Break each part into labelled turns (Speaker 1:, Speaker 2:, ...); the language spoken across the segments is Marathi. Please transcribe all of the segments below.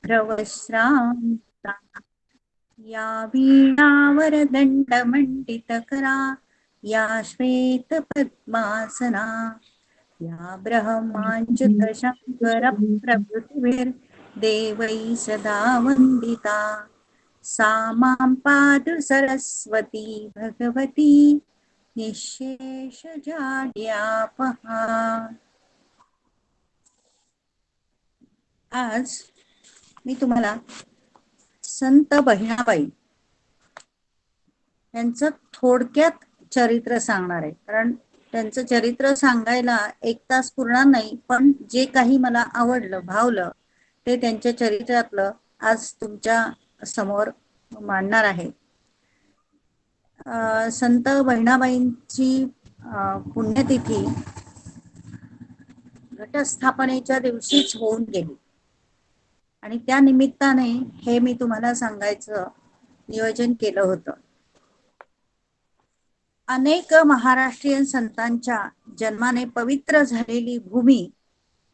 Speaker 1: शुभ्रवस्त्रांता या वीणावर दंडमंडितकरा या श्वेत पद्मासना या ब्रह्माच्युत शंकर प्रभृतिभिर् देवै सदा वंदिता सा मां पातु सरस्वती भगवती निःशेष जाड्यापहा. आज मी तुम्हाला संत बहिणाबाई यांचं थोडक्यात चरित्र सांगणार आहे. कारण त्यांचं चरित्र सांगायला 1 तास पुरणार नाही, पण जे काही मला आवडलं भावलं ते त्यांच्या चरित्रातलं आज तुमच्या समोर मांडणार आहे. संत बहिणाबाईंची पुण्यतिथी घटस्थापनेच्या दिवशीच होऊन गेली आणि त्या निमित्ताने हे मी तुम्हाला सांगायचं नियोजन केलं होतं. अनेक महाराष्ट्रीयन संतांच्या जन्माने पवित्र झालेली भूमी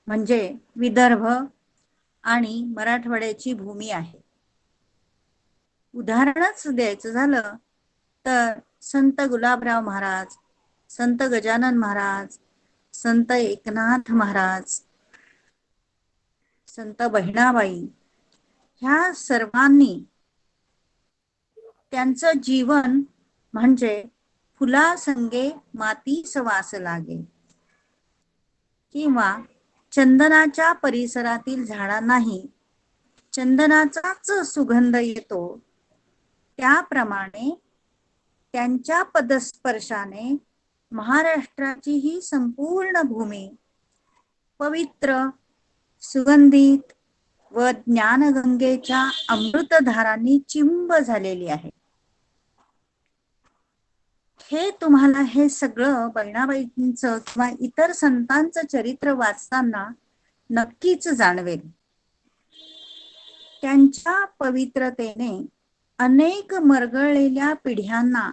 Speaker 1: म्हणजे विदर्भ आणि मराठवाड्याची भूमी आहे. उदाहरणच द्यायचं झालं तर संत गुलाबराव महाराज, संत गजानन महाराज, संत एकनाथ महाराज, संत बहिणाबाई ह्या सर्वांनी त्यांचं जीवन म्हणजे फुलासंगे मातीस वास लागे किंवा चंदनाच्या परिसरातील झाडांनाही चंदनाचाच सुगंध येतो, त्याप्रमाणे त्यांच्या पदस्पर्शाने महाराष्ट्राची ही संपूर्ण भूमी पवित्र, सुगंधित व ज्ञानगंगेच्या अमृतधारांनी चिंब झालेली आहे. हे तुम्हाला हे सगळं बहिणाबाईंचं किंवा इतर संतांचं चरित्र वाचताना नक्कीच जाणवेल. त्यांच्या पवित्रतेने अनेक मरगळलेल्या पिढ्यांना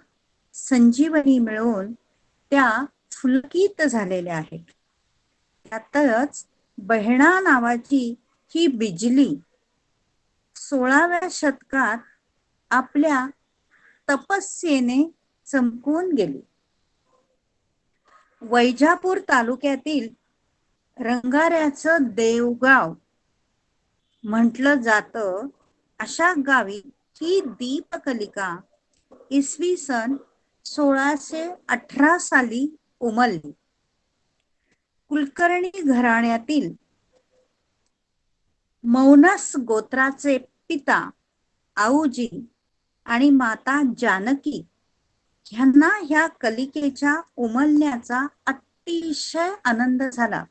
Speaker 1: संजीवनी मिळवून त्या फुलकित झालेल्या आहेत. त्यातच बहिणा नावाची ही बिजली 16व्या शतकात आपल्या तपस्येने चमकून गेली. वैजापूर तालुक्यातील रंगाऱ्याचं देवगाव म्हटलं जातं अशा गावी ही दीपकलिका इसवी सन 1618 साली उमलली. कुलकर्णी घराण्यातील मौनस गोत्राचे पिता आऊजी आणि माता जानकी ह्यांना ह्या कलिकेच्या उमलण्याचा अतिशय आनंद झाला.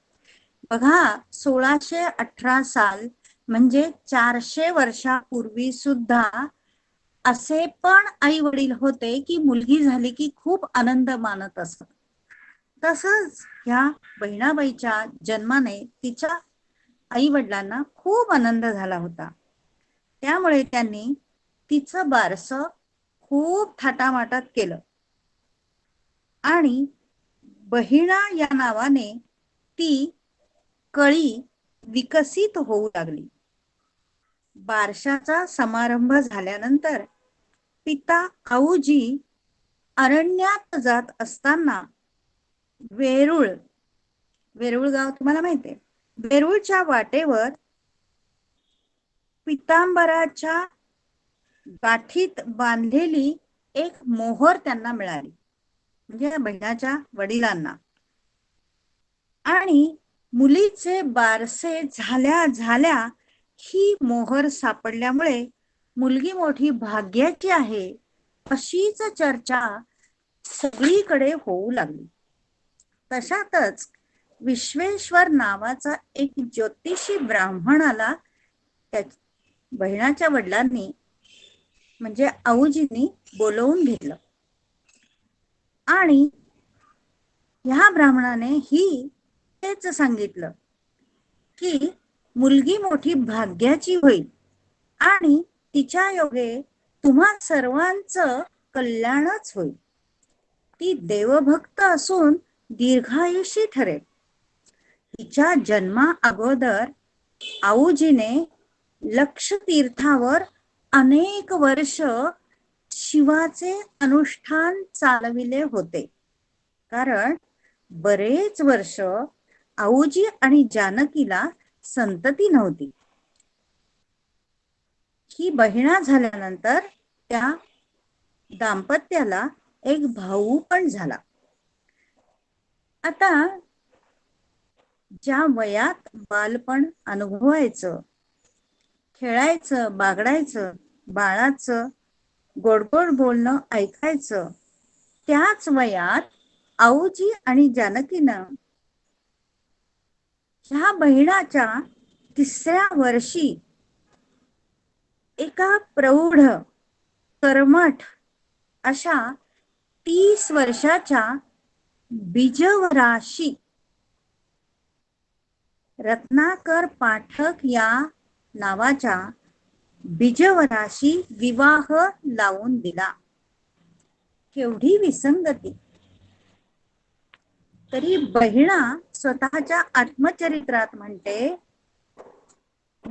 Speaker 1: बघा, 1618 साल म्हणजे 400 वर्षापूर्वी सुद्धा असे पण आई वडील होते की मुलगी झाली की खूप आनंद मानत असत. तसंच ह्या बहिणाबाईच्या जन्माने तिच्या आई वडिलांना खूप आनंद झाला होता. त्यामुळे त्यांनी तिचं बारसं खूप थाटामाटात केलं आणि बहिणा या नावाने ती कळी विकसित होऊ लागली. बारशाचा समारंभ झाल्यानंतर पिता आऊजी अरण्यात जात असताना वेरूळ गाव तुम्हाला माहिती आहे, वेरूळच्या वाटेवर पितांबराच्या गाठीत बांधलेली एक मोहर त्यांना मिळाली, म्हणजे बहिणाच्या वडिलांना. आणि मुलीचे बारसे झाल्या ही मोहर सापडल्यामुळे मुलगी मोठी भाग्याची आहे अशीच चर्चा सगळीकडे होऊ लागली. तशातच विश्वेश्वर नावाचा एक ज्योतिषी ब्राह्मण आला. त्या बहिणाच्या वडिलांनी म्हणजे आऊजींनी बोलवून घेतलं आणि ह्या ब्राह्मणाने ही तेच सांगितलं की मुलगी मोठी भाग्याची होईल आणि तिच्या योगे तुम्हा सर्वांचं कल्याणच होईल. ती देवभक्त असून दीर्घायुषी ठरेल. तिच्या जन्मा अगोदर आऊजीने लक्षतीर्थावर अनेक वर्ष शिवाचे अनुष्ठान चालविले होते. कारण बरेच वर्ष आऊजी आणि जानकीला संतती नव्हती. ही बहिणा झाल्यानंतर त्या दाम्पत्याला एक भाऊ पण झाला. आता ज्या वयात बालपण अनुभवायचं, खेळायचं, बागडायचं, बाळाचं गोड गोड बोलणं ऐकायचं, त्याच वयात आऊजी आणि जानकीनं ह्या बहिणाच्या 3ऱ्या वर्षी एका प्रौढ कर्मठ अशा 30 वर्षाच्या बिजवराशी रत्नाकर पाठक या नावाच्या बिजवराशी विवाह लावून दिला. केवढी विसंगती. तरी बहिणा स्वतःच्या आत्मचरित्रात म्हणते,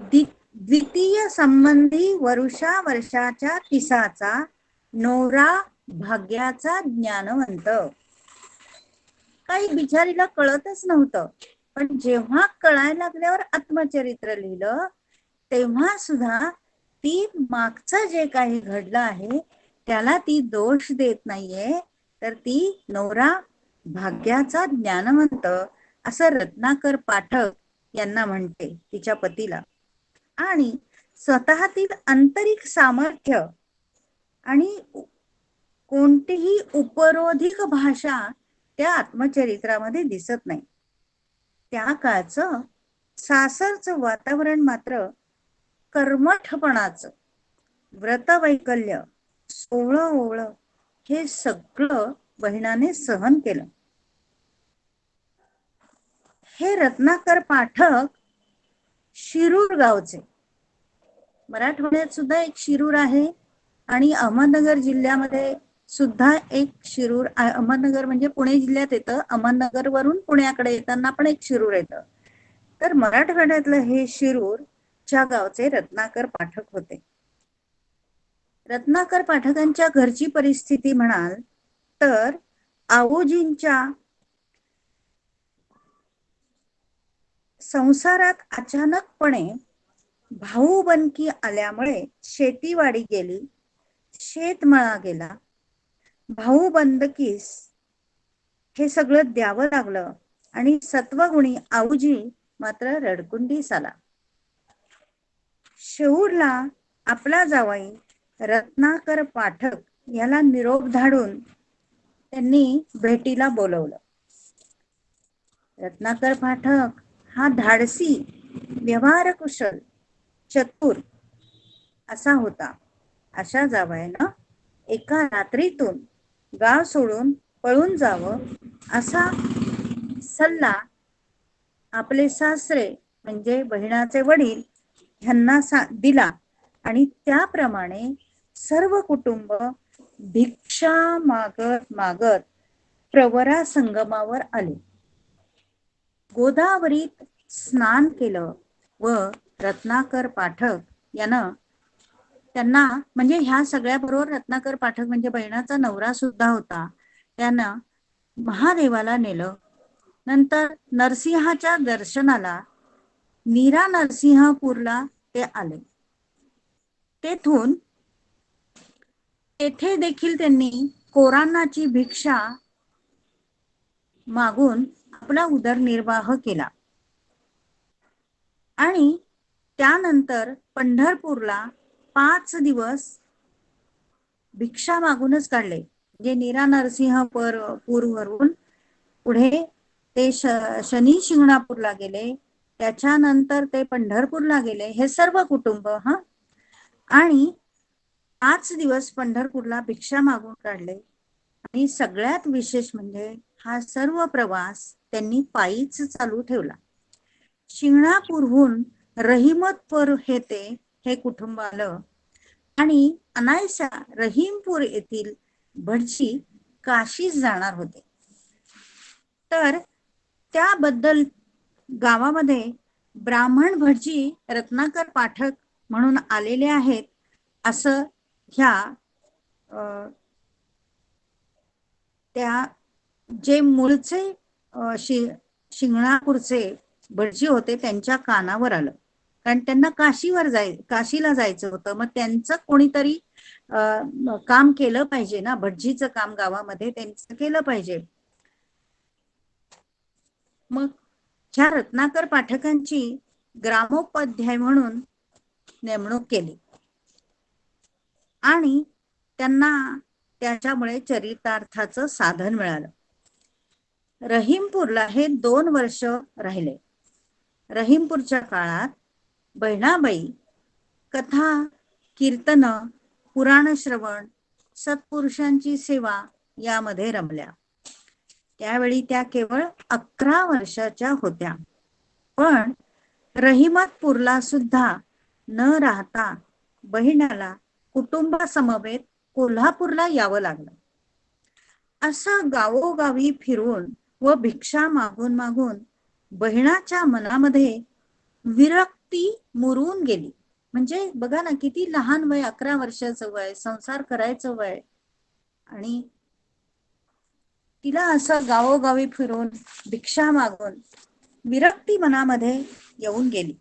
Speaker 1: द्वितीय संबंधी वरुषा वर्षाच्या तिसाचा नवरा भाग्याचा ज्ञानवंत. काही बिचारीला कळतच नव्हतं, पण जेव्हा कळायला लागल्यावर आत्मचरित्र लिहिलं तेव्हा सुद्धा ती मागचं जे काही घडलं आहे त्याला ती दोष देत नाहीये, तर ती नवरा भाग्याचा ज्ञानवंत असं रत्नाकर पाठक यांना म्हणते तिच्या पतीला. आणि स्वतःतील आंतरिक सामर्थ्य आणि कोणतीही उपरोधिक भाषा त्या आत्मचरित्रामध्ये दिसत नाही. त्या काळचं सासरचं वातावरण मात्र कर्मठपणाचं, व्रतवैकल्य, सोवळं ओवळं हे सगळं बहिणाने सहन केलं. हे रत्नाकर पाठक शिरूर गावचे. मराठवाड्यात सुद्धा एक शिरूर आहे आणि अहमदनगर जिल्ह्यामध्ये सुद्धा एक शिरूर. अहमदनगर म्हणजे पुणे जिल्ह्यात येतं. अहमदनगर वरून पुण्याकडे येताना पण एक शिरूर येतं. तर मराठवाड्यातलं हे शिरूर च्या गावचे रत्नाकर पाठक होते. रत्नाकर पाठकांच्या घरची परिस्थिती म्हणाल तर आऊजींच्या संसारात अचानकपणे भाऊबंदकी आल्यामुळे शेतीवाडी गेली, शेतमळा गेला. भाऊबंदकीस हे सगळं द्यावं लागलं आणि सत्वगुणी आऊजी मात्र रडकुंडीस आला. शेऊरला आपला जावई रत्नाकर पाठक याला निरोप धाडून त्यांनी भेटीला बोलवलं. रत्नाकर पाठक हा धाडसी, व्यवहारकुशल, चतुर असा होता. अशा जावयानं एका रात्रीतून गाव सोडून पळून जावं असा सल्ला आपले सासरे म्हणजे बहिणाचे वडील ह्यांना दिला आणि त्याप्रमाणे सर्व कुटुंब भिक्षा मागत मागत प्रवरा संगमावर आले. गोदावरीत स्नान केलं व रत्नाकर पाठक यानं त्यांना म्हणजे ह्या सगळ्या बरोबर रत्नाकर पाठक म्हणजे बहिणाचा नवरा सुद्धा होता, त्यानं महादेवाला नेलं. नंतर नरसिंहाच्या दर्शनाला नीरा नरसिंहपूरला ते आले. तेथे देखील त्यांनी कोरांनाची भिक्षा मागून आपला उदरनिर्वाह केला आणि त्यानंतर पंढरपूरला 5 दिवस भिक्षा मागूनच काढले. म्हणजे नीरा नरसिंहपूर वरून पुढे ते शनी शिंगणापूरला गेले, त्याच्यानंतर ते पंढरपूरला गेले, हे सर्व कुटुंब आणि 5 दिवस पंढरपूरला भिक्षा मागून काढले. आणि सगळ्यात विशेष म्हणजे हा सर्व प्रवास त्यांनी पायीच चालू ठेवला. शिंगणापूरहून रहिमतपूर येथे हे कुटुंब आलं आणि अनायसा रहीमपूर येथील भटजी काशीस जाणार होते. तर त्याबद्दल गावामध्ये ब्राह्मण भटजी रत्नाकर पाठक म्हणून आलेले आहेत असं ह्या त्या जे मूळचे शिंगणापूरचे भटजी होते त्यांच्या कानावर आलं, कारण त्यांना काशीला जायचं होतं. मग त्यांचं कोणीतरी काम केलं पाहिजे ना, भटजीचं काम गावामध्ये त्यांचं केलं पाहिजे. मग ह्या रत्नाकर पाठकांची ग्रामोपाध्याय म्हणून नेमणूक केली आणि त्यांना त्याच्यामुळे चरितार्थाचं साधन मिळालं. रहीमपूरला हे 2 वर्ष राहिले. रहीमपूरच्या काळात बहिणाबाई कथा, कीर्तन, पुराण श्रवण, सत्पुरुषांची सेवा यामध्ये रमल्या. त्यावेळी त्या केवळ 11 वर्षाच्या होत्या. पण रहिमतपूरला सुद्धा न राहता बहिणाला कुटुंबासमवेत कोल्हापूरला यावं लागलं. असं गावोगावी फिरून व भिक्षा मागून मागून बहिणाच्या मनामध्ये विरक्ती मुरून गेली. म्हणजे बघा ना, किती लहान वय, 11 वर्षाचं वय, संसार करायचं वय, आणि तिला असं गावोगावी फिरून भिक्षा मागून विरक्ती मनामध्ये येऊन गेली.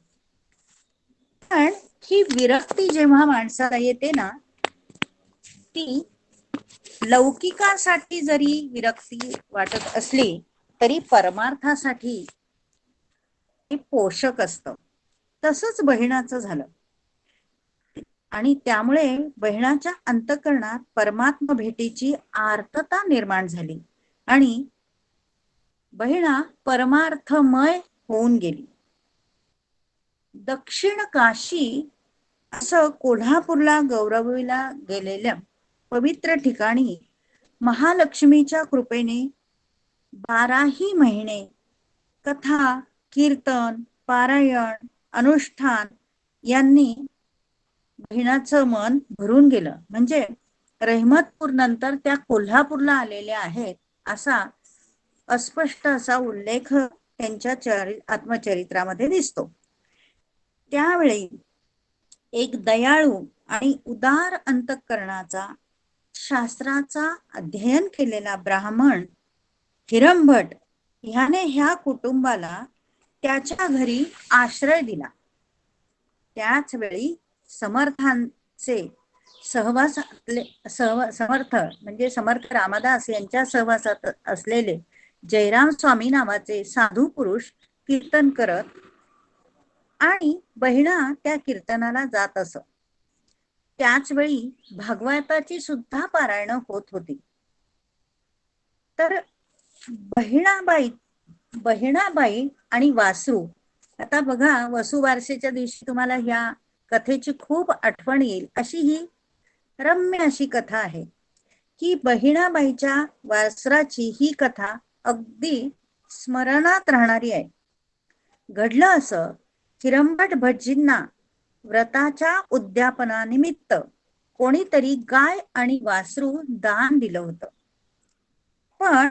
Speaker 1: पण ही विरक्ती जेव्हा माणसाला येते ना, ती लौकिकासाठी जरी विरक्ती वाटत असली तरी परमार्थासाठी पोषक असतं. तसंच बहिणाचं झालं आणि त्यामुळे बहिणाच्या अंतःकरणात परमात्मा भेटीची आर्तता निर्माण झाली आणि बहिणा परमार्थमय होऊन गेली. दक्षिण काशी असं कोल्हापूरला गौरविला गेलेल्या पवित्र ठिकाणी महालक्ष्मीच्या कृपेने 12ही महिने कथा, कीर्तन, पारायण, अनुष्ठान यांनी बहिणाचं मन भरून गेलं. म्हणजे रहिमतपूर नंतर त्या कोल्हापूरला आलेल्या आहेत असा अस्पष्ट असा उल्लेख त्यांच्या आत्मचरित्रामध्ये दिसतो. त्यावेळी एक दयाळू आणि उदार अंतःकरणाचा शास्त्राचा अध्ययन केलेला ब्राह्मण हिरंभट ह्याने ह्या कुटुंबाला त्याच्या घरी आश्रय दिला. त्याच वेळी समर्थांचे समर्थ म्हणजे समर्थ रामदास यांच्या सहवासात असलेले जयराम स्वामी नावाचे साधू पुरुष कीर्तन करत आणि बहिणा त्या कीर्तनाला जात असत. त्याच वेळी भागवताची सुद्धा पारायण होत होती. तर बहिणाबाई आणि वासरू, आता बघा वसुबारसेच्या दिवशी तुम्हाला ह्या कथेची खूप आठवण येईल अशी ही रम्य अशी कथा आहे की बहिणाबाईच्या वासराची ही कथा अगदी स्मरणात राहणारी आहे. घडलं असं, हिरंभट भटजींना व्रताच्या उद्यापनानिमित्त कोणीतरी गाय आणि वासरू दान दिलं होतं. पण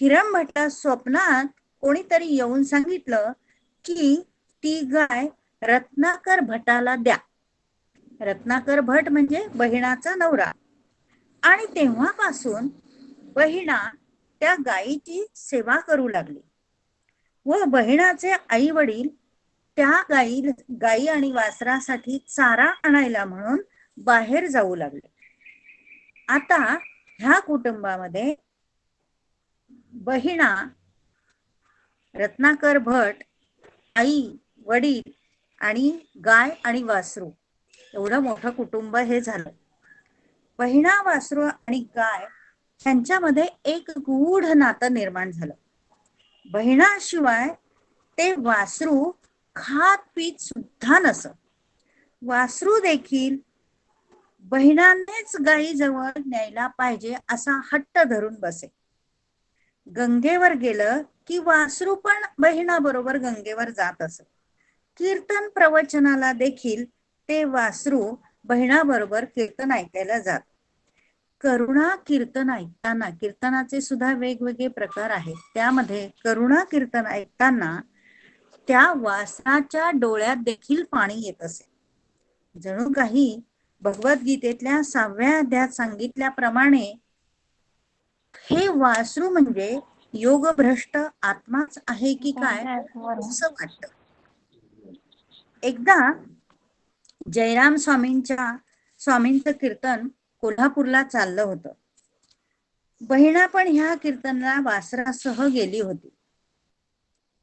Speaker 1: हिरंभटला स्वप्नात कोणीतरी येऊन सांगितलं की ती गाय रत्नाकर भटाला द्या. रत्नाकर भट म्हणजे बहिणाचा नवरा. आणि तेव्हापासून बहिणा त्या गायीची सेवा करू लागली व बहिणाचे आई वडील त्या गायी आणि वासरासाठी चारा आणायला म्हणून बाहेर जाऊ लागले. आता ह्या कुटुंबामध्ये बहिणा, रत्नाकर भट, आई, वडील आणि गाय आणि वासरू एवढं मोठं कुटुंब हे झालं. बहिणा, वासरू आणि गाय यांच्यामध्ये एक गूढ नातं निर्माण झालं. बहिणाशिवाय ते वासरू खात पीत सुद्धा नसत. वासरू देखील बहिणानेच गायी जवळ न्यायला पाहिजे असा हट्ट धरून बसे. गंगेवर गेलं की वासरू पण बहिणाबरोबर गंगेवर जात असत. कीर्तन प्रवचनाला देखील ते वासरू बहिणाबरोबर कीर्तन ऐकायला जात. करुणा कीर्तन ऐकताना, कीर्तनाचे सुद्धा वेगवेगळे प्रकार आहेत, त्यामध्ये करुणा कीर्तन ऐकताना त्या वासराच्या डोळ्यात देखील पाणी येत असे. जणू काही भगवद्गीतेतल्या 6व्या अध्यायात सांगितल्याप्रमाणे हे वासरू म्हणजे योगभ्रष्ट आत्माच आहे की काय असं वाटतं. एकदा जयराम स्वामींचं कीर्तन कोल्हापूरला चाललं होतं. बहिणा पण ह्या कीर्तनाला वासरासह गेली होती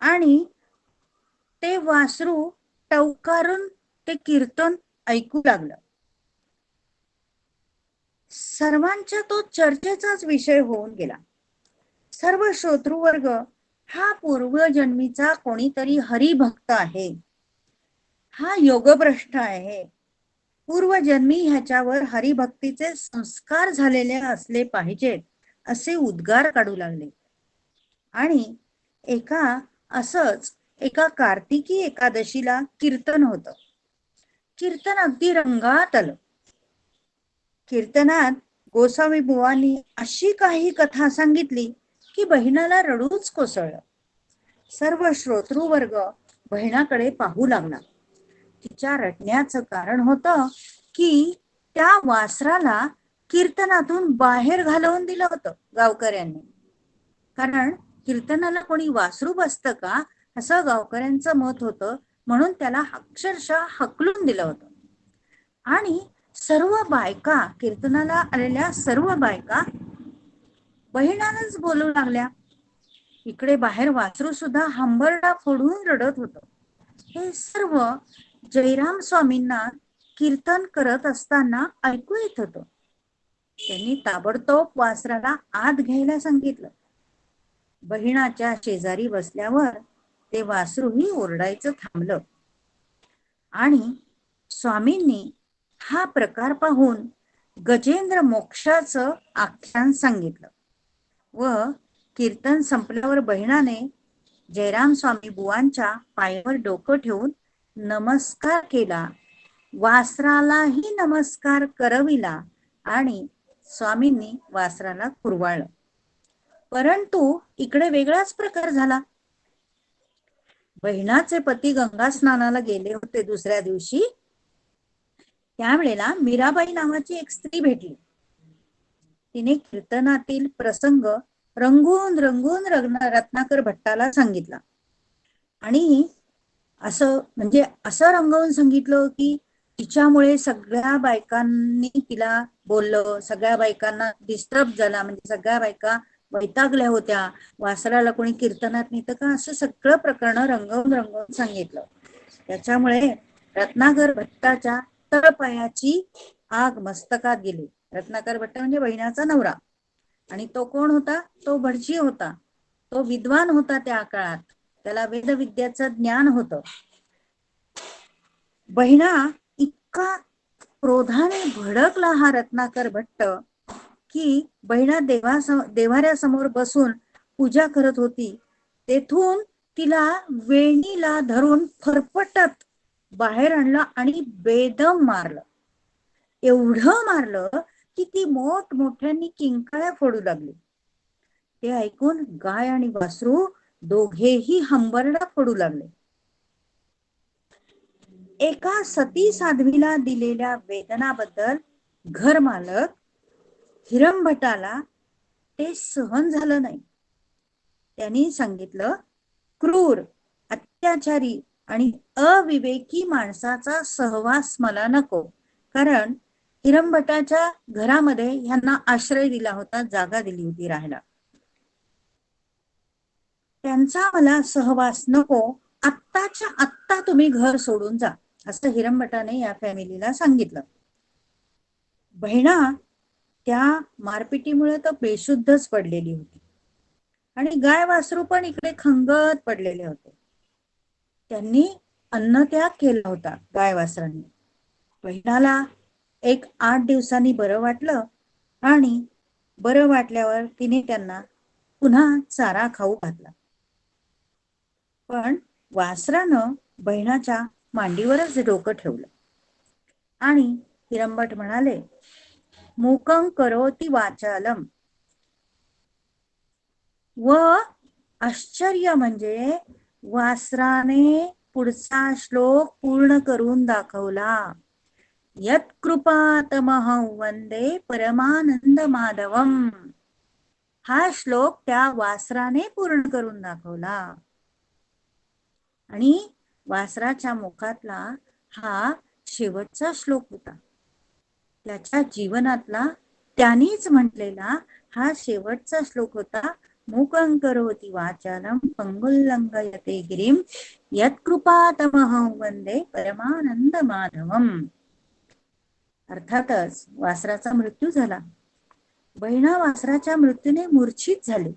Speaker 1: आणि ते वासरू टवकारून ते कीर्तन ऐकू लागलं. सर्वांच्या तो चर्चेचाच विषय होऊन गेला. सर्व श्रोतृवर्ग हा पूर्वजन्मीचा कोणीतरी हरिभक्त आहे, हा योगभ्रष्ट आहे, पूर्वजन्मी ह्याच्यावर हरिभक्तीचे संस्कार झालेले असले पाहिजेत असे उद्गार काढू लागले. आणि एका कार्तिकी एकादशीला कीर्तन होतं. कीर्तन अगदी रंगात आलं. कीर्तनात गोसावी बुवांनी अशी काही कथा सांगितली की बहिणाला रडूच कोसळलं. सर्व श्रोतृवर्ग बहिणाकडे पाहू लागला. तिच्या रडण्याचं कारण होतं की त्या वासराला कीर्तनातून बाहेर घालवून दिलं होतं गावकऱ्यांनी. कारण कीर्तनाला कोणी वासरू बसतं का असं गावकऱ्यांचं मत होतं, म्हणून त्याला अक्षरशः हकलून दिलं होतं. आणि सर्व बायका, कीर्तनाला आलेल्या सर्व बायका बहिणालाच बोलू लागल्या. इकडे बाहेर वासरू सुद्धा हंबरडा फोडून रडत होतं. हे सर्व जयराम स्वामींना कीर्तन करत असताना ऐकू येत होतं. त्यांनी ताबडतोब वासराला आत घ्यायला सांगितलं. बहिणाच्या शेजारी बसल्यावर ते वासरूही ओरडायचं थांबलं. आणि स्वामींनी हा प्रकार पाहून गजेंद्र मोक्षाचं आख्यान सांगितलं व कीर्तन संपल्यावर बहिणाने जयराम स्वामी बुवांच्या पायावर डोकं ठेवून नमस्कार केला, वासरालाही नमस्कार करविला आणि स्वामींनी वासराला कुरवाळलं. परंतु इकडे वेगळाच प्रकार झाला. बहिणाचे पती गंगा स्नानाला गेले होते दुसऱ्या दिवशी. त्यावेळेला मीराबाई नावाची एक स्त्री भेटली. तिने कीर्तनातील प्रसंग रंगून रंगून रत्नाकर भट्टाला सांगितला आणि असं रंगवून सांगितलं की तिच्यामुळे सगळ्या बायकांनी तिला बोललं, सगळ्या बायकांना डिस्टर्ब झाला, म्हणजे सगळ्या बायका वैतागल्या होत्या. वासराला कोणी कीर्तनात नेतं का असं सगळं प्रकरण रंगवून रंगवून सांगितलं. त्याच्यामुळे रत्नाकर भट्टाच्या तळपायाची आग मस्तकात गेली. रत्नाकर भट्ट म्हणजे बहिणाचा नवरा. आणि तो कोण होता? तो भटजी होता. तो विद्वान होता त्या काळात. त्याला वेदविद्याचं ज्ञान होतं. बहिणा इतका क्रोधाने भडकला हा रत्नाकर भट्ट की बहिणा देवाऱ्यासमोर बसून पूजा करत होती. तेथून तिला वेणीला धरून फरफटत बाहेर आणलं आणि बेदम मारलं. एवढं मारलं की ती मोठमोठ्यांनी किंकाळ्या फोडू लागली. ते ऐकून गाय आणि वासरू दोघेही हंबरडा फोडू लागले. एका सती साध्वीला दिलेल्या वेदनाबद्दल घर मालक हिरंभटाला ते सहन झालं नाही. त्यांनी सांगितलं, क्रूर, अत्याचारी आणि अविवेकी माणसाचा सहवास मला नको. कारण हिरंभटाच्या घरामध्ये ह्यांना आश्रय दिला होता, जागा दिली होती राहायला. त्यांचा मला सहवास नको. आत्ताच्या आत्ता तुम्ही घर सोडून जा, असं हिरंभटाने या फॅमिलीला सांगितलं. बहिणा त्या मारपिटीमुळे तर बेशुद्धच पडलेली होती आणि गाय वासरू पण इकडे खंगत पडलेले होते. त्यांनी अन्नत्याग केला होता गाय वासरांनी. बहिणाला 8 दिवसांनी बरं वाटलं आणि बरं वाटल्यावर तिने त्यांना पुन्हा चारा खाऊ घातला. पण वासरानं बहिणाच्या मांडीवरच डोकं ठेवलं आणि हिरंभट म्हणाले, मूकं करोति वाचालम. व आश्चर्य म्हणजे वासराने पुढचा श्लोक पूर्ण करून दाखवला. यत्कृपातमहं वंदे परमानंद माधवम. हा श्लोक त्या वासराने पूर्ण करून दाखवला आणि वासराच्या मुखातला हा शेवटचा श्लोक होता. त्याच्या जीवनातला त्यांनीच म्हटलेला हा शेवटचा श्लोक होता. मूकं करोति वाचालं पंगुं लंघयते गिरिं यत्कृपातमहं वंदे परमानंद माधवम. अर्थातच वासराचा मृत्यू झाला. बहिणा वासराच्या मृत्यूने मूर्छित झाले.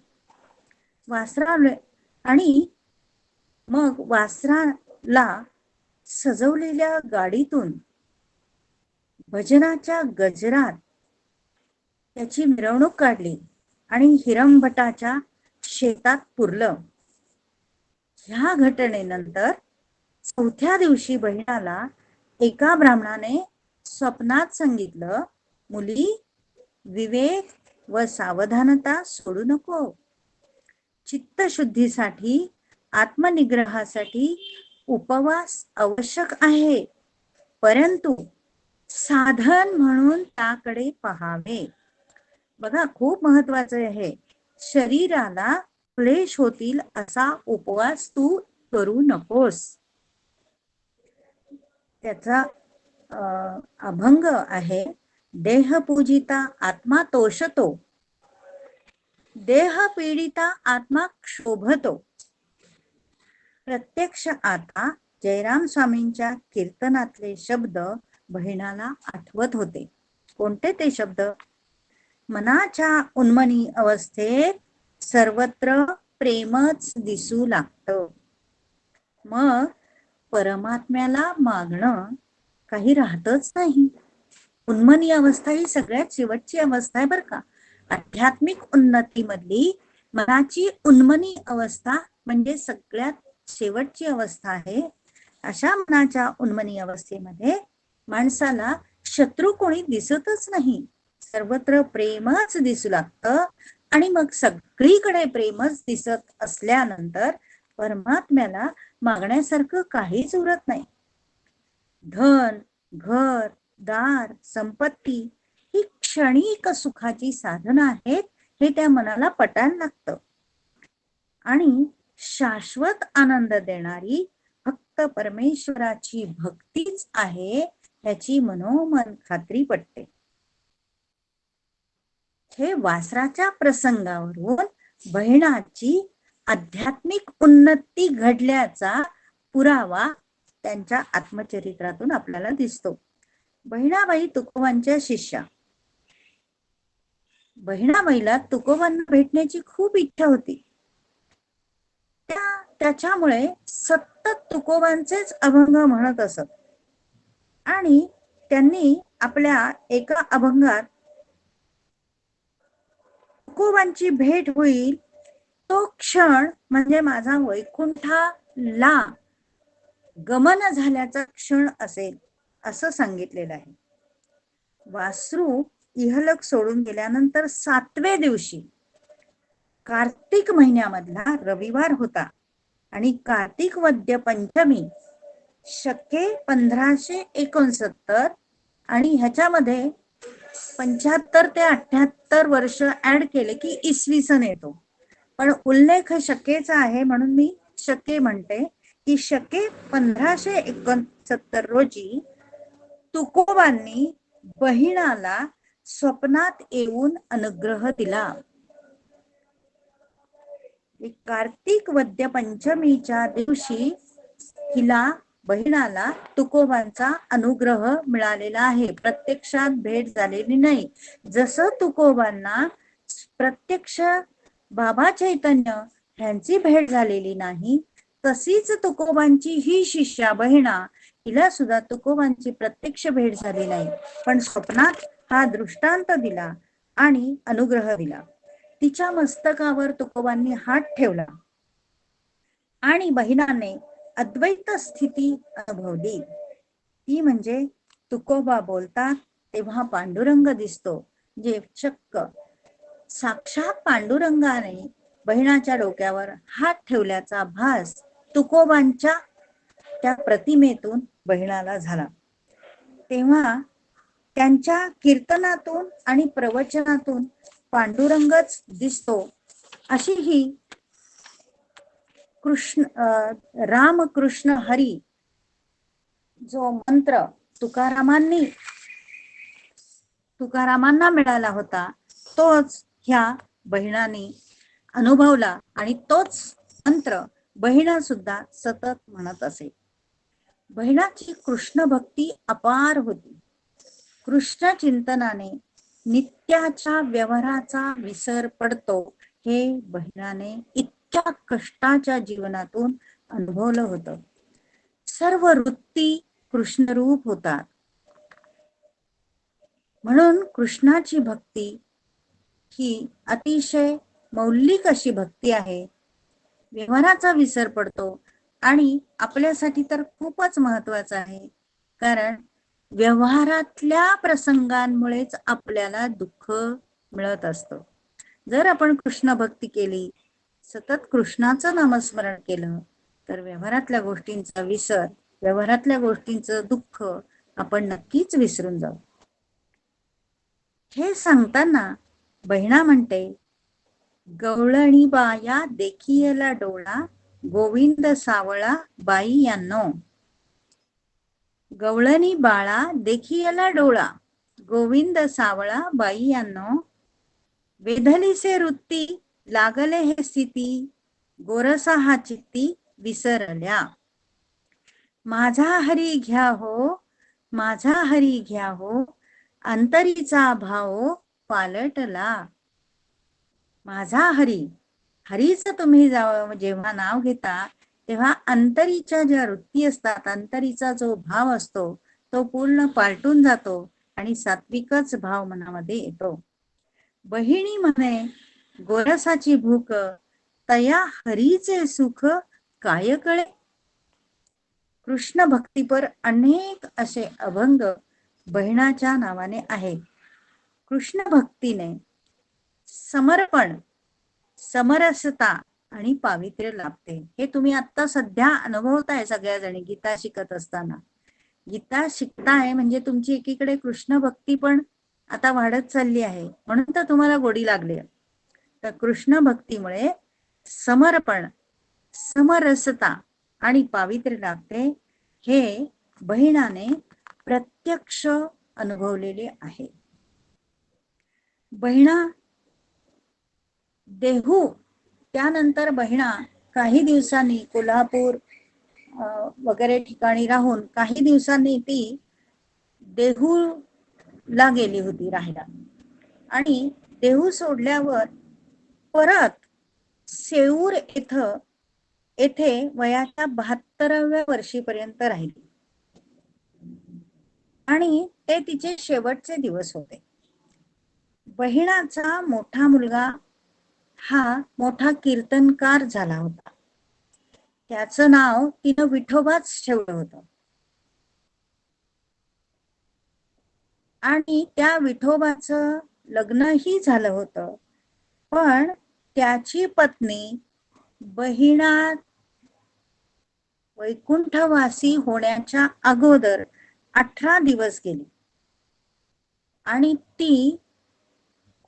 Speaker 1: वासरा आणि मग वासराला सजवलेल्या गाडीतून भजनाच्या गजरात त्याची मिरवणूक काढली आणि हिरंभटाच्या शेतात पुरलं. ह्या घटनेनंतर चौथ्या दिवशी बहिणाला एका ब्राह्मणाने स्वप्नात सांगितलं, मुली, विवेक व सावधानता सोडू नको. चित्तशुद्धीसाठी, आत्मनिग्रहासाठी उपवास आवश्यक आहे, परंतु साधन म्हणून त्याकडे पहावे. बघा, खूप महत्वाचं आहे. शरीराला क्लेश होतील असा उपवास तू करू नकोस. त्याचा अभंग आहे, देह पूजिता आत्मा तोषतो, देह पीडिता आत्मा क्षोभतो. प्रत्यक्ष आता जयराम स्वामींच्या कीर्तनातले शब्द बहिणाला आठवत होते. कोणते ते शब्द? मनाच्या उन्मनी अवस्थेत सर्वत्र प्रेमच दिसू लागतं. मग परमात्म्याला मागणं काही राहतच नाही. उन्मनी अवस्था ही सगळ्यात शेवटची अवस्था आहे बरं का. आध्यात्मिक उन्नतीमधली मनाची उन्मनी अवस्था म्हणजे सगळ्यात शेवटची अवस्था आहे. अशा मनाच्या उन्मनी अवस्थेमध्ये माणसाला शत्रू कोणी दिसतच नाही. सर्वत्र प्रेमच दिसू लागतं आणि मग सगळीकडे प्रेमच दिसत असल्यानंतर परमात्म्याला मागण्यासारखं काहीच उरत नाही. धन, घर, दार, संपत्ती ही क्षणिक सुखाची साधनं आहेत हे त्या मनाला पटायला लागतं. आणि शाश्वत आनंद देणारी फक्त परमेश्वराची भक्तीच आहे याची मनोमन खात्री पटते. हे वासराच्या प्रसंगावरून बहिणाची आध्यात्मिक उन्नती घडल्याचा पुरावा त्यांच्या आत्मचरित्रातून आपल्याला दिसतो. बहिणाबाई तुकोबांच्या शिष्या. बहिणाबाईला तुकोबांना भेटण्याची खूप इच्छा होती. त्याच्यामुळे सतत तुकोबांचेच अभंग म्हणत असत आणि त्यांनी आपल्या एका अभंगात तुकोबांची भेट होईल तो क्षण म्हणजे माझा वैकुंठाला गमन झाल्याचा क्षण असेल असं सांगितलेलं आहे. वासरू इहलोक सोडून गेल्यानंतर 7व्या दिवशी कार्तिक महिन्यामधला रविवार होता आणि कार्तिक वद्य पंचमी शके 1569 आणि ह्याच्यामध्ये 75 ते 78 वर्ष ऍड केले की इसवी सन येतो. पण उल्लेख शकेचा आहे म्हणून मी शके म्हणते की शके 1569 रोजी तुकोबांनी बहिणाला स्वप्नात येऊन अनुग्रह दिला. कार्तिक वद्य पंचमीच्या दिवशी हिला बहिणाला तुकोबांचा अनुग्रह मिळालेला आहे. प्रत्यक्षात भेट झालेली नाही. जसं तुकोबांना प्रत्यक्ष बाबा चैतन्य ह्यांची भेट झालेली नाही तशीच तुकोबांची ही शिष्या बहिणा हिला सुद्धा तुकोबांची प्रत्यक्ष भेट झाली नाही, पण स्वप्नात हा दृष्टांत दिला आणि अनुग्रह दिला. तिच्या मस्तकावर तुकोबांनी हात ठेवला आणि बहिणाने अद्वैत स्थिती अनुभवली. ती म्हणजे तुकोबा बोलतात तेव्हा पांडुरंग दिसतो, जे चक्क साक्षात पांडुरंगाने बहिणाच्या डोक्यावर हात ठेवल्याचा भास तुकोबांच्या त्या प्रतिमेतून बहिणाला झाला. तेव्हा त्यांच्या कीर्तनातून आणि प्रवचनातून पांडुरंगच दिसतो, अशी ही राम कृष्ण हरी जो मंत्र तुकारामांना मिळाला होता, तोच ह्या बहिणांनी अनुभवला आणि तोच मंत्र बहिणा सुद्धा सतत म्हणत असे. बहिणाची कृष्ण भक्ती अपार होती. कृष्ण चिंतनाने नित्याच्या व्यवहाराचा विसर पडतो, हे बहिणाने इतक्या कष्टाच्या जीवनातून अनुभवलं होतं. सर्व वृत्ती कृष्णरूप होतात. म्हणून कृष्णाची भक्ती ही अतिशय मौलिक अशी भक्ती आहे. व्यवहाराचा विसर पडतो आणि आपल्यासाठी तर खूपच महत्वाचं आहे, कारण व्यवहारातल्या प्रसंगांमुळेच आपल्याला दुःख मिळत असतं. जर आपण कृष्ण भक्ती केली, सतत कृष्णाचं नामस्मरण केलं, तर व्यवहारातल्या गोष्टींचा विसर, व्यवहारातल्या गोष्टींचं दुःख आपण नक्कीच विसरून जाऊ. हे सांगताना बहिणा म्हणते, गवळणी बाया देखियला डोळा, गोविंद सावळा बाई यांनो. गवळणी बाळा देखियला डोळा, गोविंद सावळा बाई यांनो. वेधलीसे वृत्ती लागले हे स्थिती, गोरसा हा चित्ती विसरल्या. माझा हरी घ्या हो, माझा हरी घ्या हो, अंतरीचा भाव पालटला. माझा हरी, हरीचं तुम्ही जेव्हा नाव घेता, तेव्हा अंतरीच्या ज्या वृत्ती असतात, अंतरीचा जो भाव असतो, तो पूर्ण पालटून जातो आणि सात्विकच भाव मनामध्ये येतो. बहिणी म्हणे, गोरसाची भूक, तया हरीचे सुख काय कळे. कृष्ण भक्तीपर अनेक असे अभंग बहिणाच्या नावाने आहेत. कृष्ण भक्तीने समर्पण, समरसता आणि पावित्र्य लाभते. हे तुम्ही आता सध्या अनुभवताय सगळ्या जणी गीता शिकत असताना. गीता शिकताय म्हणजे तुमची एकीकडे कृष्ण भक्ती पण आता वाढत चालली आहे, म्हणून तर तुम्हाला गोडी लागली. तर कृष्ण भक्तीमुळे समर्पण, समरसता आणि पावित्र्य लाभते, हे बहिणाने प्रत्यक्ष अनुभवलेले आहे. बहिणा देहू, त्यानंतर बहिणा काही दिवसांनी कोल्हापूर वगैरे ठिकाणी राहून काही दिवसांनी ती देहूला गेली होती राहायला. आणि देहू सोडल्यावर परत सेऊर येथे वयाच्या 72व्या वर्षीपर्यंत राहिली आणि ते तिचे शेवटचे दिवस होते. बहिणाचा मोठा मुलगा हा मोठा कीर्तनकार झाला होता. त्याचं नाव तिनं विठोबाच ठेवलं होतं. आणि त्या विठोबाचं लग्नही झालं होतं, पण त्याची पत्नी बहिणा वैकुंठवासी होण्याच्या अगोदर 18 दिवस गेली आणि ती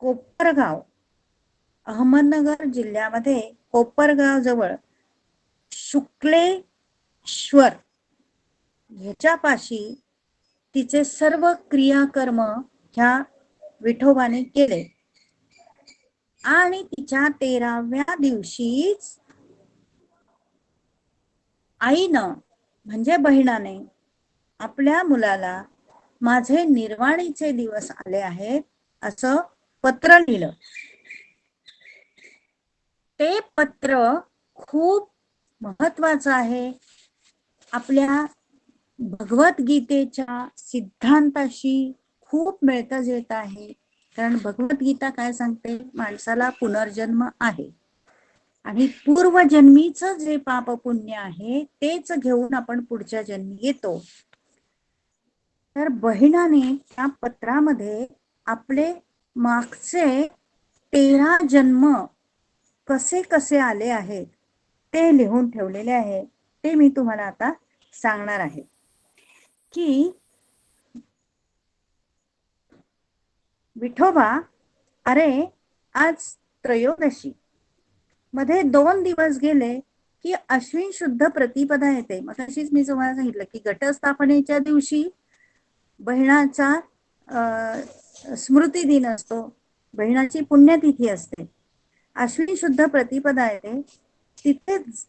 Speaker 1: कोपरगाव, अहमदनगर जिल्ह्यामध्ये कोपरगाव जवळ शुक्लेश्वर ह्याच्यापाशी तिचे सर्व क्रियाकर्म ह्या विठोबाने केले आणि तिच्या 13व्या दिवशीच आईनं म्हणजे बहिणाने आपल्या मुलाला माझे निर्वाणीचे दिवस आले आहेत असं पत्र लिहिलं. ते पत्र खूप महत्वाचं आहे. आपल्या भगवद्गीतेच्या सिद्धांताशी खूप मिळतं जुळतं आहे. कारण भगवद्गीता काय सांगते, माणसाला पुनर्जन्म आहे आणि पूर्वजन्मीचं जे पाप पुण्य आहे तेच घेऊन आपण पुढच्या जन्मी येतो. तर बहिणाने त्या पत्रामध्ये आपले मागचे 13 जन्म कसे कसे आले आहेत ते लिहून ठेवलेले आहे. ते मी तुम्हाला आता सांगणार आहे की विठोबा, अरे आज त्रयोदशी, मध्ये 2 दिवस गेले की अश्विन शुद्ध प्रतिपदा येते. मग अशीच मी तुम्हाला सांगितलं की घटस्थापनेच्या दिवशी बहिणाचा स्मृती दिन असतो, बहिणाची पुण्यतिथी असते. अश्विन शुद्ध प्रतिपदा येते,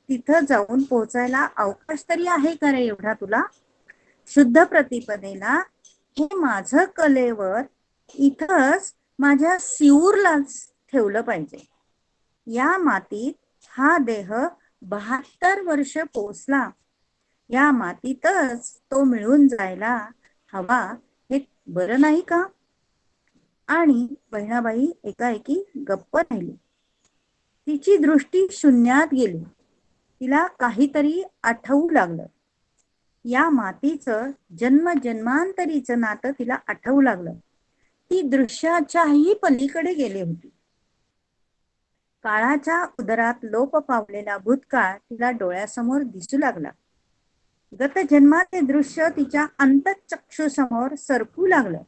Speaker 1: तिथं जाऊन पोहोचायला अवकाश तरी आहे का रे एवढा तुला? शुद्ध प्रतिपदेला हे माझं कलेवर इथंच माझ्या सिऊरलाच ठेवलं पाहिजे. या मातीत हा देह 72 वर्ष पोचला, या मातीतच तो मिळून जायला हवा, हे बरं नाही का? आणि बहिणाबाई एकाएकी गप्प राहिली. तिची दृष्टी शून्यात गेली. तिला काहीतरी आठवू लागलं. या मातीचं जन्मजन्मांतरीचं नातं तिला आठवू लागलं. ती दृश्याच्याही पलीकडे गेली होती. काळाच्या उदरात लोप पावलेला भूतकाळ तिला डोळ्यासमोर दिसू लागला. गत जन्माचे दृश्य तिच्या अंतःचक्षुसमोर सरकू लागलं.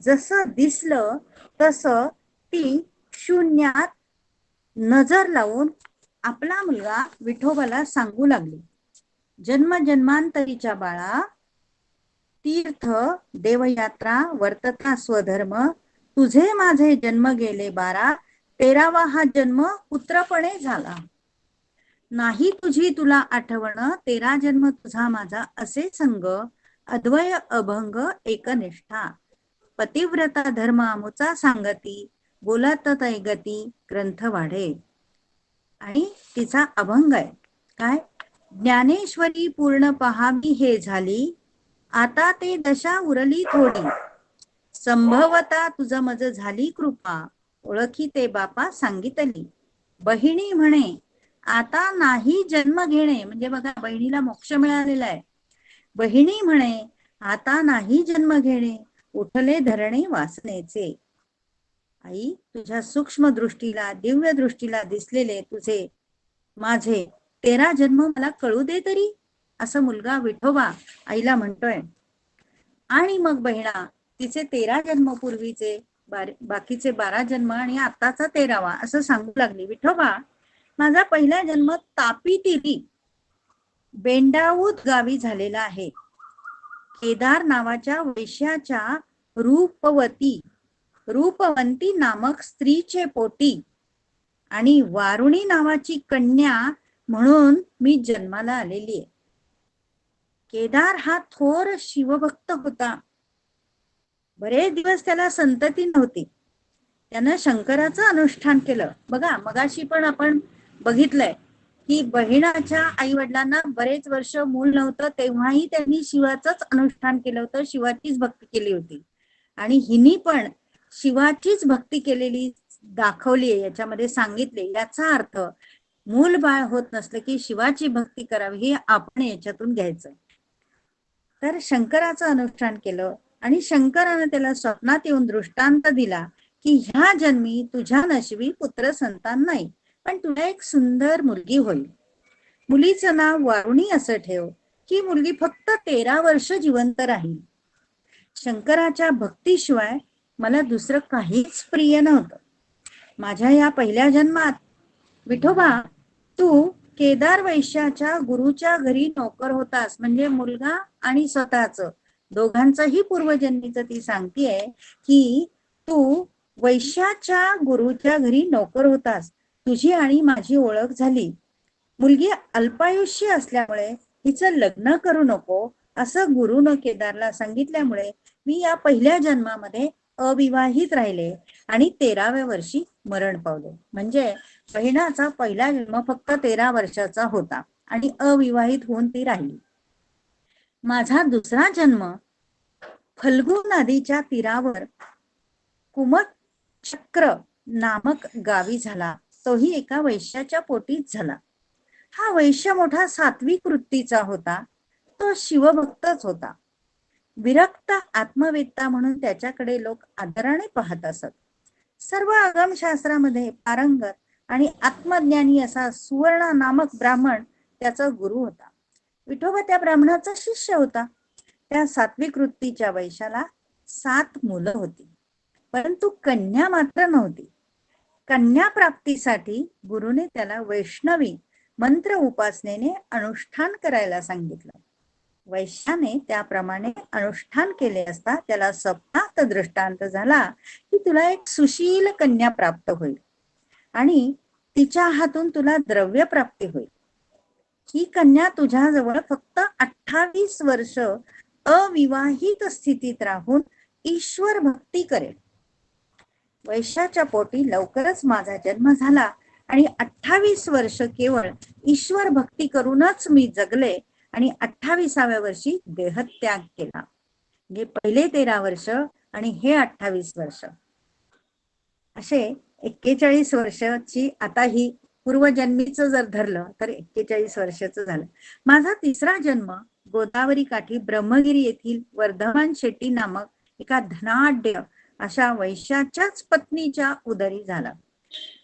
Speaker 1: जसं दिसलं तसं ती शून्यात नजर लावून आपला मुलगा विठोबाला सांगू लागली, जन्मजन्मांतरीच्या बाळा, तीर्थ देवयात्रा वर्तता स्वधर्म, तुझे माझे जन्म गेले 12, 13वा हा जन्म पुत्रपणे झाला. नाही तुझी तुला आठवण, 13 जन्म तुझा माझा असे संग, अद्वय अभंग एकनिष्ठा, पतिव्रता धर्म आमुचा सांगती, बोलत गती ग्रंथ वाढे. आणि तिचा अभंग आहे काय, ज्ञानेश्वरी पूर्ण पहावी हे झाली, आता ते दशा उरली थोडी, संभवता तुझ मज झाली कृपा, ओळखी ते बापा सांगितली. बहिणी म्हणे आता नाही जन्म घेणे, म्हणजे बघा बहिणीला मोक्ष मिळालेला आहे. बहिणी म्हणे आता नाही जन्म घेणे, उठले धरणे वासनेचे. आई, तुझ्या सूक्ष्म दृष्टीला दिव्य दृष्टीला दिसलेले तुझे माझे 13 जन्म मला कळू दे तरी, असं मुलगा विठोबा आईला म्हणतोय. आणि मग बहिणा तिचे 13 जन्म पूर्वीचे बाकीचे 12 जन्म आणि आताचा 13वा असं सांगू लागली. विठोबा, माझा पहिला जन्म तापी तिरी बेंडाऊत गावी झालेला आहे. केदार नावाच्या वैश्याच्या रूपवंती नामक स्त्रीचे पोटी आणि वारुणी नावाची कन्या म्हणून मी जन्माला आलेली आहे. केदार हा थोर शिवभक्त होता. बरेच दिवस त्याला संतती नव्हती. त्यानं शंकराचं अनुष्ठान केलं. बघा मगाशी पण आपण बघितलंय की बहिणाच्या आई वडिलांना बरेच वर्ष मूल नव्हतं, तेव्हाही त्यांनी शिवाचंच अनुष्ठान केलं होतं, शिवाचीच भक्ती केली होती. आणि हिनी पण शिवाचीच भक्ती केलेली दाखवली आहे, याच्यामध्ये सांगितले. याचा अर्थ मूल बाळ होत नसलं की शिवाची भक्ती करावी हे आपण याच्यातून घ्यायचं. तर शंकराचं अनुष्ठान केलं आणि शंकरानं त्याला स्वप्नात येऊन दृष्टांत दिला की ह्या जन्मी तुझ्या नशिबी पुत्र संतान नाही, पण तुला एक सुंदर मुलगी होईल. मुलीचं नाव वारुणी असं ठेव. ही मुलगी फक्त 13 वर्ष जिवंत राहील. शंकराच्या भक्तीशिवाय मला दुसरं काहीच प्रिय नव्हतं. माझ्या या पहिल्या जन्मात विठोबा तू केदार वैश्याच्या गुरुच्या घरी नोकर होतास. म्हणजे मुलगा आणि स्वतःच दोघांचंही पूर्वजन्मीचं ती सांगतेय की तू वैश्याच्या गुरुच्या घरी नोकर होतास. तुझी आणि माझी ओळख झाली. मुलगी अल्पायुष्य असल्यामुळे हिचं लग्न करू नको असं गुरुनं केदारला सांगितल्यामुळे मी या पहिल्या जन्मामध्ये अविवाहित राहिले आणि 13व्या वर्षी मरण पावले. म्हणजे बहिणाचा पहिला जन्म फक्त 13 वर्षाचा होता आणि अविवाहित होऊन ती राहिली. माझा दुसरा जन्म फल्गु नदीच्या तीरावर कुमक चक्र नामक गावी झाला. तोही एका वैश्याच्या पोटीच झाला. हा वैश्य मोठा सात्विक वृत्तीचा होता. तो शिवभक्तच होता. विरक्त आत्मवेत्ता म्हणून त्याच्याकडे लोक आदराने पाहत असत. सर्व आगमशास्त्रामध्ये पारंगत आणि आत्मज्ञानी असा सुवर्ण नामक ब्राह्मण त्याचा गुरु होता. विठोबा त्या ब्राह्मणाचा शिष्य होता. त्या सात्विक वृत्तीच्या वैश्याला 7 मुलं होती. परंतु कन्या मात्र नव्हती. कन्या प्राप्तीसाठी गुरुने त्याला वैष्णवी मंत्र उपासनेने अनुष्ठान करायला सांगितलं. वैश्याने त्याप्रमाणे अनुष्ठान केले असता त्याला स्वप्नात दृष्टांत झाला की तुला एक सुशील कन्या प्राप्त होईल आणि तिच्या हातून तुला द्रव्य प्राप्ती होईल. ही कन्या तुझ्याजवळ फक्त 28 वर्ष अविवाहित स्थितीत राहून ईश्वर भक्ती करेल. वैश्याच्या पोटी लवकरच माझा जन्म झाला आणि 28 वर्ष केवळ ईश्वर भक्ती करूनच मी जगले आणि 28व्या वर्षी देहत्याग केला. म्हणजे पहिले 13 वर्ष आणि हे 28 वर्ष, असे 41 वर्षाची आता ही पूर्वजन्मीचं जर धरलं तर 41 वर्षाचं झालं. माझा तिसरा जन्म गोदावरी काठी ब्रह्मगिरी येथील वर्धमान शेट्टी नामक एका धनाढ्य अशा वैश्याच्याच पत्नीच्या उदरी झाला.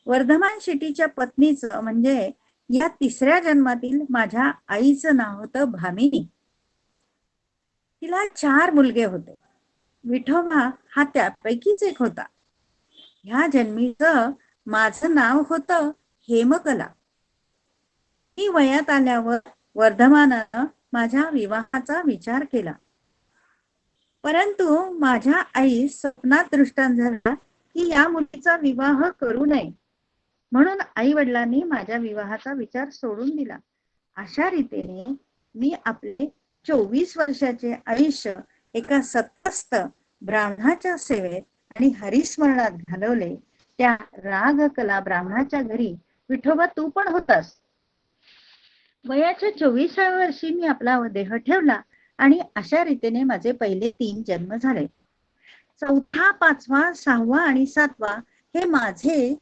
Speaker 1: वर्धमान शेट्टीच्या पत्नीचं म्हणजे या तिसऱ्या जन्मातील माझ्या आईचं नाव होतं भामिनी. तिला 4 मुलगे होते. विठोबा हा त्यापैकीच एक होता. ह्या जन्मीचं माझं नाव होतं हेमकला. मी वयात आल्यावर वर्धमानानं माझ्या विवाहाचा विचार केला, परंतु माझ्या आई स्वप्नात दृष्टांत झाला की या मुलीचा विवाह करू नये, म्हणून आई वडिलांनी माझ्या विवाहाचा विचार सोडून दिला. अशा रीतीने मी आपले 24 वर्षाचे आयुष्य एका सत्वस्थ ब्राह्मणाच्या सेवेत आणि हरिस्मरणात घालवले. त्या रागकला ब्राह्मणाच्या घरी विठोबा तू पण होतास. वयाच्या 24व्या वर्षी मी आपला देह ठेवला आणि अशा रीतीने माझे पहिले 3 जन्म झाले. 4था, 5वा, 6वा आणि 7वा हे माझे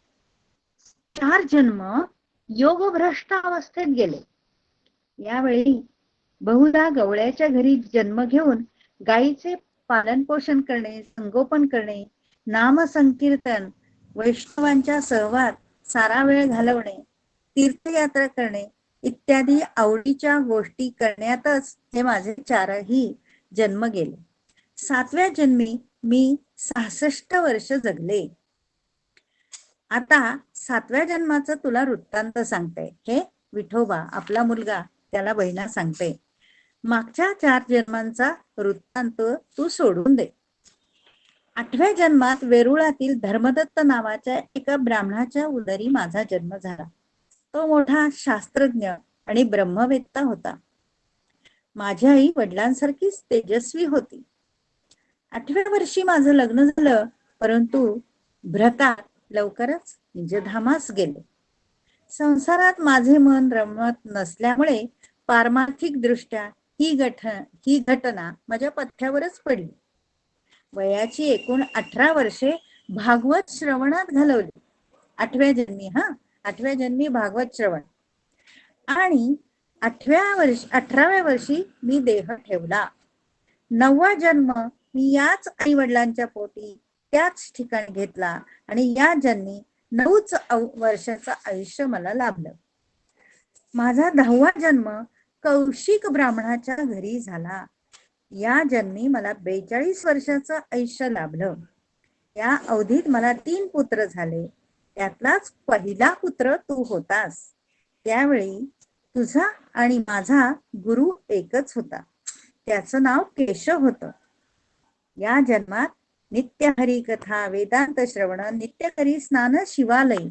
Speaker 1: 4 जन्म योगभ्रष्ट अवस्थेत गेले. यावेळी बहुधा गवळ्याच्या घरी जन्म घेऊन गायीचे पालन पोषण करणे, संगोपन करणे, नाम संकीर्तन, वैष्णवांच्या सहवास सारा वेळ घालवणे, तीर्थयात्रा करणे इत्यादी आवडीच्या गोष्टी करण्यातच हे माझे 4ही जन्म गेले. 7व्या जन्मी मी 66 वर्ष जगले. आता 7व्या जन्माचं तुला वृत्तांत सांगते. हे विठोबा आपला मुलगा त्याला बहिणा सांगते. मागच्या 4 जन्मांचा वृत्तांत तू सोडून दे. 8व्या जन्मात वेरुळातील धर्मदत्त नावाच्या एका ब्राह्मणाच्या उदरी माझा जन्म झाला. तो मोठा शास्त्रज्ञ आणि ब्रह्मवेत्ता होता. माझी आई वडिलांसारखीच तेजस्वी होती. 8व्या वर्षी माझं लग्न झालं, परंतु भ्रतात लवकरच निजधामास गेले. संसारात माझे मन रमत नसल्यामुळे पारमार्थिक दृष्ट्या ही घटना माझ्या पथ्यावरच पडली. वयाची एकूण 18 वर्षे भागवत श्रवणात घालवली. 8व्या जन्मी भागवत श्रवण. आणि 18व्या वर्षी मी देह ठेवला. 9वा जन्म मी याच आई वडिलांच्या पोटी त्याच ठिकाणी घेतला आणि या जन्मी 9च वर्षाचं आयुष्य मला लाभलं. माझा 10वा जन्म कौशिक ब्राह्मणाच्या घरी झाला. या जन्मी मला 42 वर्षाचं आयुष्य लाभलं. या अवधीत मला 3 पुत्र झाले. त्यातलाच पहिला पुत्र तू होतास. त्यावेळी तुझा आणि माझा गुरु एकच होता. त्याचं नाव केशव होतं. या जन्मात नित्य हरी कथा, वेदांत श्रवण, नित्य करी स्नान शिवालय,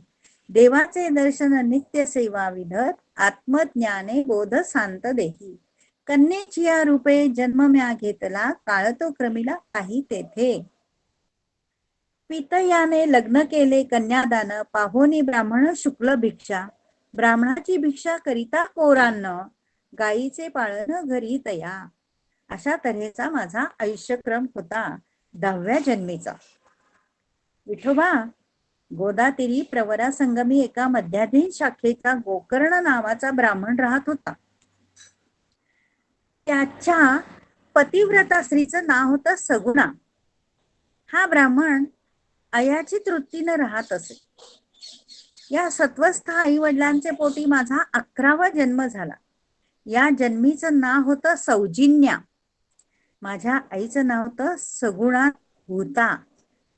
Speaker 1: देवाचे दर्शन, नित्य सेवा विधत, आत्मज्ञाने बोध शांत देही, कन्येची या रूपे जन्म म्या घेतला, काळ तो क्रमिला काही तेथे. पितयाने लग्न केले कन्यादान, पाहोनी ब्राह्मण शुक्ल भिक्षा, ब्राह्मणाची भिक्षा करिता कोरान्न, गायीचे पाळण घरी तया. अशा तऱ्हेचा माझा आयुष्यक्रम होता 10व्या जन्मीचा. विठोबा गोदातीरी प्रवरा संगमी एका मध्याधीन शाखेचा गोकर्ण नावाचा ब्राह्मण राहत होता. त्याच्या पतिव्रता स्त्रीचं नाव होतं सगुणा. हा ब्राह्मण अयाचित वृत्तीने राहत असे. या सत्वस्थ आई वडिलांचे पोटी माझा 11वा जन्म झाला. या जन्मीचं नाव होतं सौजिन्या. माझ्या आईचं नाव होतं सगुणा भूता.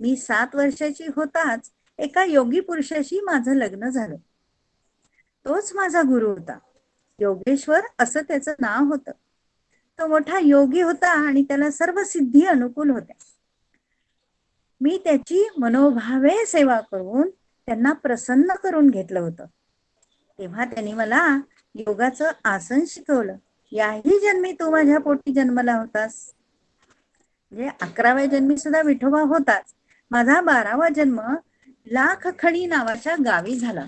Speaker 1: मी 7 वर्षाची होताच एका योगी पुरुषाशी माझं लग्न झालं. तोच माझा गुरु होता. योगेश्वर असं त्याचं नाव होतं. तो मोठा योगी होता आणि त्याला सर्व सिद्धी अनुकूल होत्या. मी त्याची मनोभावे सेवा करून त्यांना प्रसन्न करून घेतलं होतं. तेव्हा त्यांनी मला योगाचं आसन शिकवलं. याही जन्मी तू माझ्या पोटी जन्मला होतास. म्हणजे 11व्या जन्मी सुद्धा विठोबा होताच. माझा 12वा जन्म लाखखडी नावाच्या गावी झाला.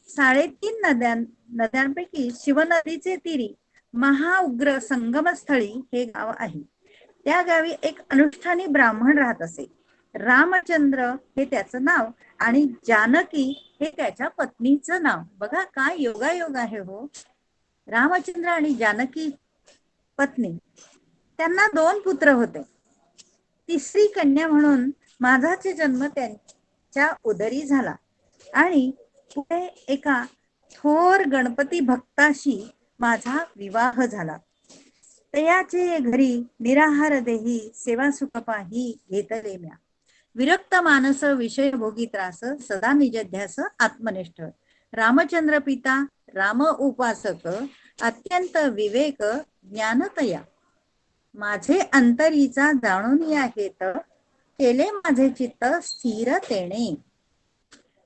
Speaker 1: 3.5 नद्यांपैकी शिवनदीचे तीरी महाउग्र संगमस्थळी हे गाव आहे. त्या गावी एक अनुष्ठानी ब्राह्मण राहत असे. रामचंद्र हे त्याचं नाव आणि जानकी हे त्याच्या पत्नीचं नाव. बघा काय योगायोग आहे हो. रामचंद्र आणि जानकी पत्नी, त्यांना 2 पुत्र होते. तिसरी कन्या म्हणून माझाच जन्म त्यांच्या उदरी झाला आणि पुढे एका थोर गणपती भक्ताशी माझा विवाह झाला. तयाचे घरी निराहार देही सेवा सुख पाही घेतले म्या. विरक्त मानस विषय भोगी त्रास सदा निजध्यास आत्मनिष्ठ. रामचंद्र पिता राम उपासक अत्यंत विवेक ज्ञानतया. माझे अंतरीचा जाणून या हेत केले माझे चित्त स्थिर तेणे.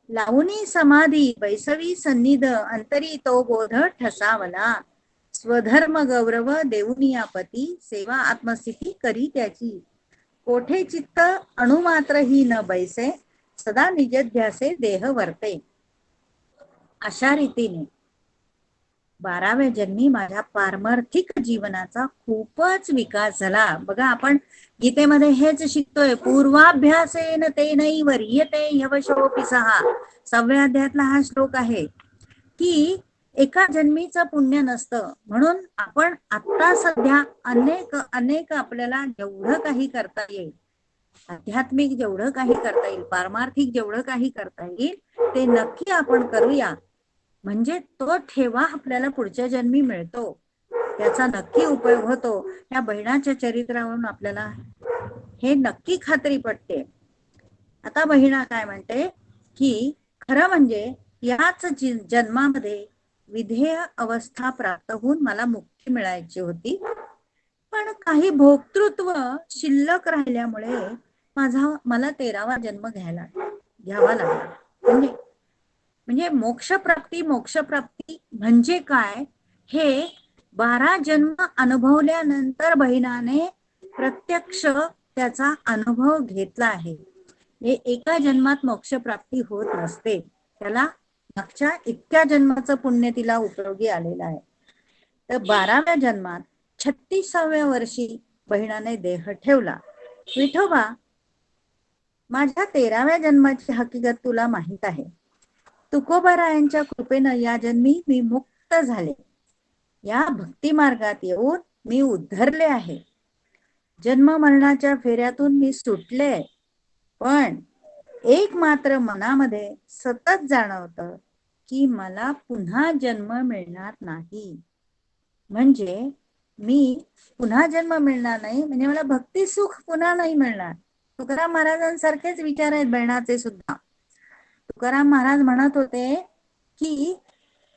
Speaker 1: लावणी समाधी बैसवी सन्निध अंतरी तो बोध ठसावला. स्वधर्म गौरव देऊनिया पती सेवा आत्मस्थिती करी त्याची. कोठे चित्त अणुमात्र ही न बैसे सदा निजध्यासे देह वर्ते. अशा रीतीने 12व्या जन्मी माझ्या पारमार्थिक जीवनाचा खूपच विकास झाला. बघा आपण गीतेमध्ये हेच शिकतोय. पूर्वाभ्यासेन तेनै वर्यते यवशोपि सहा. 6व्या अध्यायातला हा श्लोक आहे की एका जन्मीचं पुण्य नसतं. म्हणून आपण आता सध्या अनेक आपल्याला जेवढं काही करता येईल, आध्यात्मिक जेवढं काही करता येईल, पारमार्थिक जेवढं काही करता येईल ते नक्की आपण करूया. म्हणजे तो ठेवा आपल्याला पुढच्या जन्मी मिळतो, त्याचा नक्की उपयोग होतो. या बहिणाच्या चरित्रावरून आपल्याला हे नक्की खात्री पटते. आता बहिणा काय म्हणते की खरं म्हणजे याच जन्मामध्ये विधेय अवस्था प्राप्त होऊन मला मुक्ती मिळायची होती, पण काही भोक्तृत्व शिल्लक राहिल्यामुळे मला 13वा जन्म घ्यावा लागला. म्हणजे मोक्षप्राप्ती म्हणजे काय हे 12 जन्म अनुभवल्यानंतर बहिणाने प्रत्यक्ष त्याचा अनुभव घेतला आहे. हे एका जन्मात मोक्षप्राप्ती होत नसते, त्याला मागच्या इतक्या जन्माचं पुण्य तिला उपयोगी आलेलं आहे. तर 12व्या जन्मात 36व्या वर्षी बहिणाने देह ठेवला. विठोबा, माझ्या 13व्या जन्माची हकीकत तुला माहित आहे. तुकोबारायांच्या कृपेनं या जन्मी मी मुक्त झाले. या भक्ती मार्गात येऊन मी उद्धरले आहे. जन्म मरणाच्या फेऱ्यातून मी सुटले. पण एक मात्र मनामध्ये सतत जाणवतं की मला पुन्हा जन्म मिळणार नाही. म्हणजे मी पुन्हा जन्म मिळणार नाही म्हणजे मला भक्ती सुख पुन्हा नाही मिळणार. तुकाराम महाराजांसारखेच विचार आहेत बहिणाचे सुद्धा. तुकाराम महाराज म्हणत होते की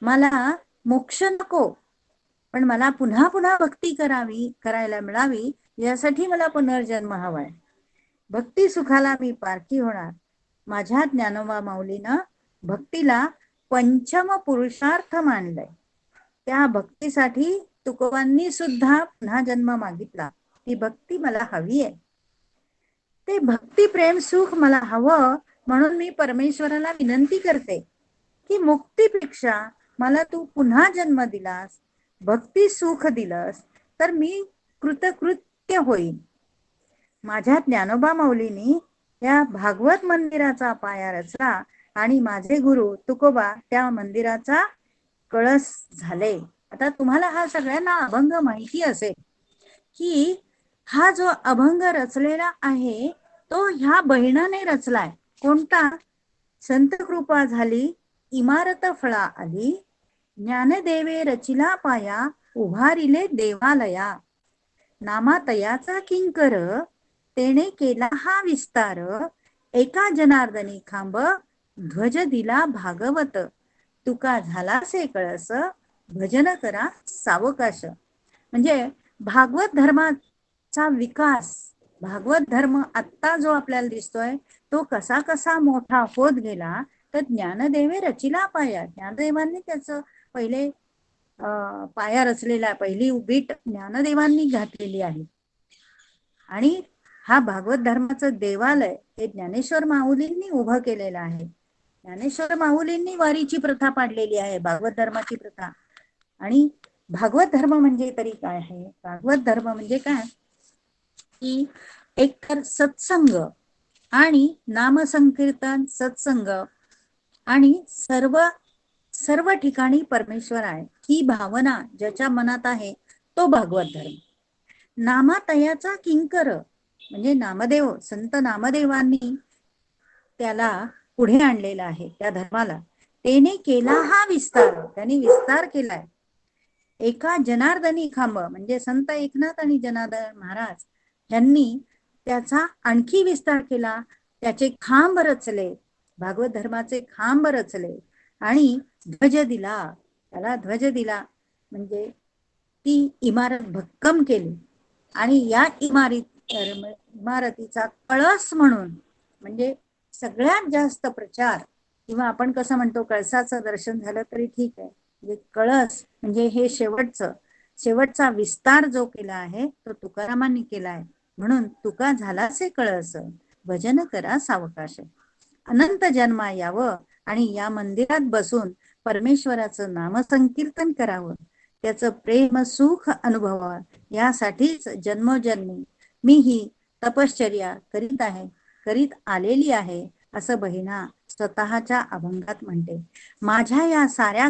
Speaker 1: मला मोक्ष नको, पण मला पुन्हा पुन्हा भक्ती करायला मिळावी यासाठी मला पुनर्जन्म हवाय. भक्ती सुखाला मी पारखी होणार. माझ्या ज्ञानोबा माऊलीनं भक्तीला पंचम पुरुषार्थ मानलंय. त्या भक्तीसाठी तुकोबांनी सुद्धा पुन्हा जन्म मागितला. ती भक्ती मला हवी आहे. ते भक्ती प्रेम सुख मला हवं, म्हणून मी परमेश्वराला विनंती करते की मुक्तीपेक्षा मला तू पुन्हा जन्म दिलास, भक्ती सुख दिलंस तर मी कृतकृत्य होईन. माझ्या ज्ञानोबा माऊलींनी या भागवत मंदिराचा पाया रचला आणि माझे गुरु तुकोबा त्या मंदिराचा कळस झाले. आता तुम्हाला हा सगळ्यांना अभंग माहिती असेल की हा जो अभंग रचलेला आहे तो ह्या बहिणाने रचलाय. कोणता? संत कृपा झाली इमारत फळा आली, ज्ञानदेवे रचिला पाया उभारिले देवालया. नामातयाचा किंकर तेने केला हा विस्तार, एका जनार्दनी खांब ध्वज दिला भागवत, तुका झालासे कळस भजन करा सावकाश. म्हणजे भागवत धर्माचा विकास, भागवत धर्म आत्ता जो आपल्याला दिसतोय तो कसा कसा मोठा होत गेला, तर ज्ञानदेवे रचिला पाया. ज्ञानदेवांनी त्याचं पहिले पाया रचलेला, पहिली उभीट ज्ञानदेवांनी घातलेली आहे. आणि हा भागवत धर्माचं देवालय हे ज्ञानेश्वर माऊलींनी उभं केलेलं आहे. ज्ञानेश्वर माऊलींनी वारीची प्रथा पाडलेली आहे, भागवत धर्माची प्रथा. आणि भागवत धर्म म्हणजे तरी काय आहे? भागवत धर्म म्हणजे काय की एक तर सत्संग आणि नामसंकीर्तन, सत्संग आणि सर्व सर्व ठिकाणी परमेश्वर आहे ही भावना ज्याच्या मनात आहे तो भागवत धर्म. नामातयाचा किंकर म्हणजे नामदेव, संत नामदेवांनी त्याला पुढे आणलेला आहे त्या धर्माला. त्याने केला हा विस्तार, त्यांनी विस्तार केलाय. एका जनार्दनी खांब म्हणजे संत एकनाथ आणि जनार्दन महाराज यांनी त्याचा आणखी विस्तार केला, त्याचे खांब रचले, भागवत धर्माचे खांब रचले आणि ध्वज दिला, त्याला ध्वज दिला म्हणजे ती इमारत भक्कम केली. आणि या इमारतीचा कळस म्हणून म्हणजे सगळ्यात जास्त प्रचार, किंवा आपण कसं म्हणतो कळसाचं दर्शन झालं तरी ठीक आहे, म्हणजे कळस म्हणजे हे शेवटचा विस्तार जो केला आहे तो तुकारामांनी केला आहे. म्हणून तुका झालासे कळस भजन करा सावकाश. अनंत जन्मा यावं आणि या मंदिरात बसून परमेश्वराचं नामसंकीर्तन करावं, त्याचं प्रेम सुख अनुभवावं, यासाठीच जन्मोजन्मी मी ही तपश्चर्या करीत आलेली आहे, असं बहिणा स्वतःच्या अभंगात म्हणते. माझ्या या साऱ्या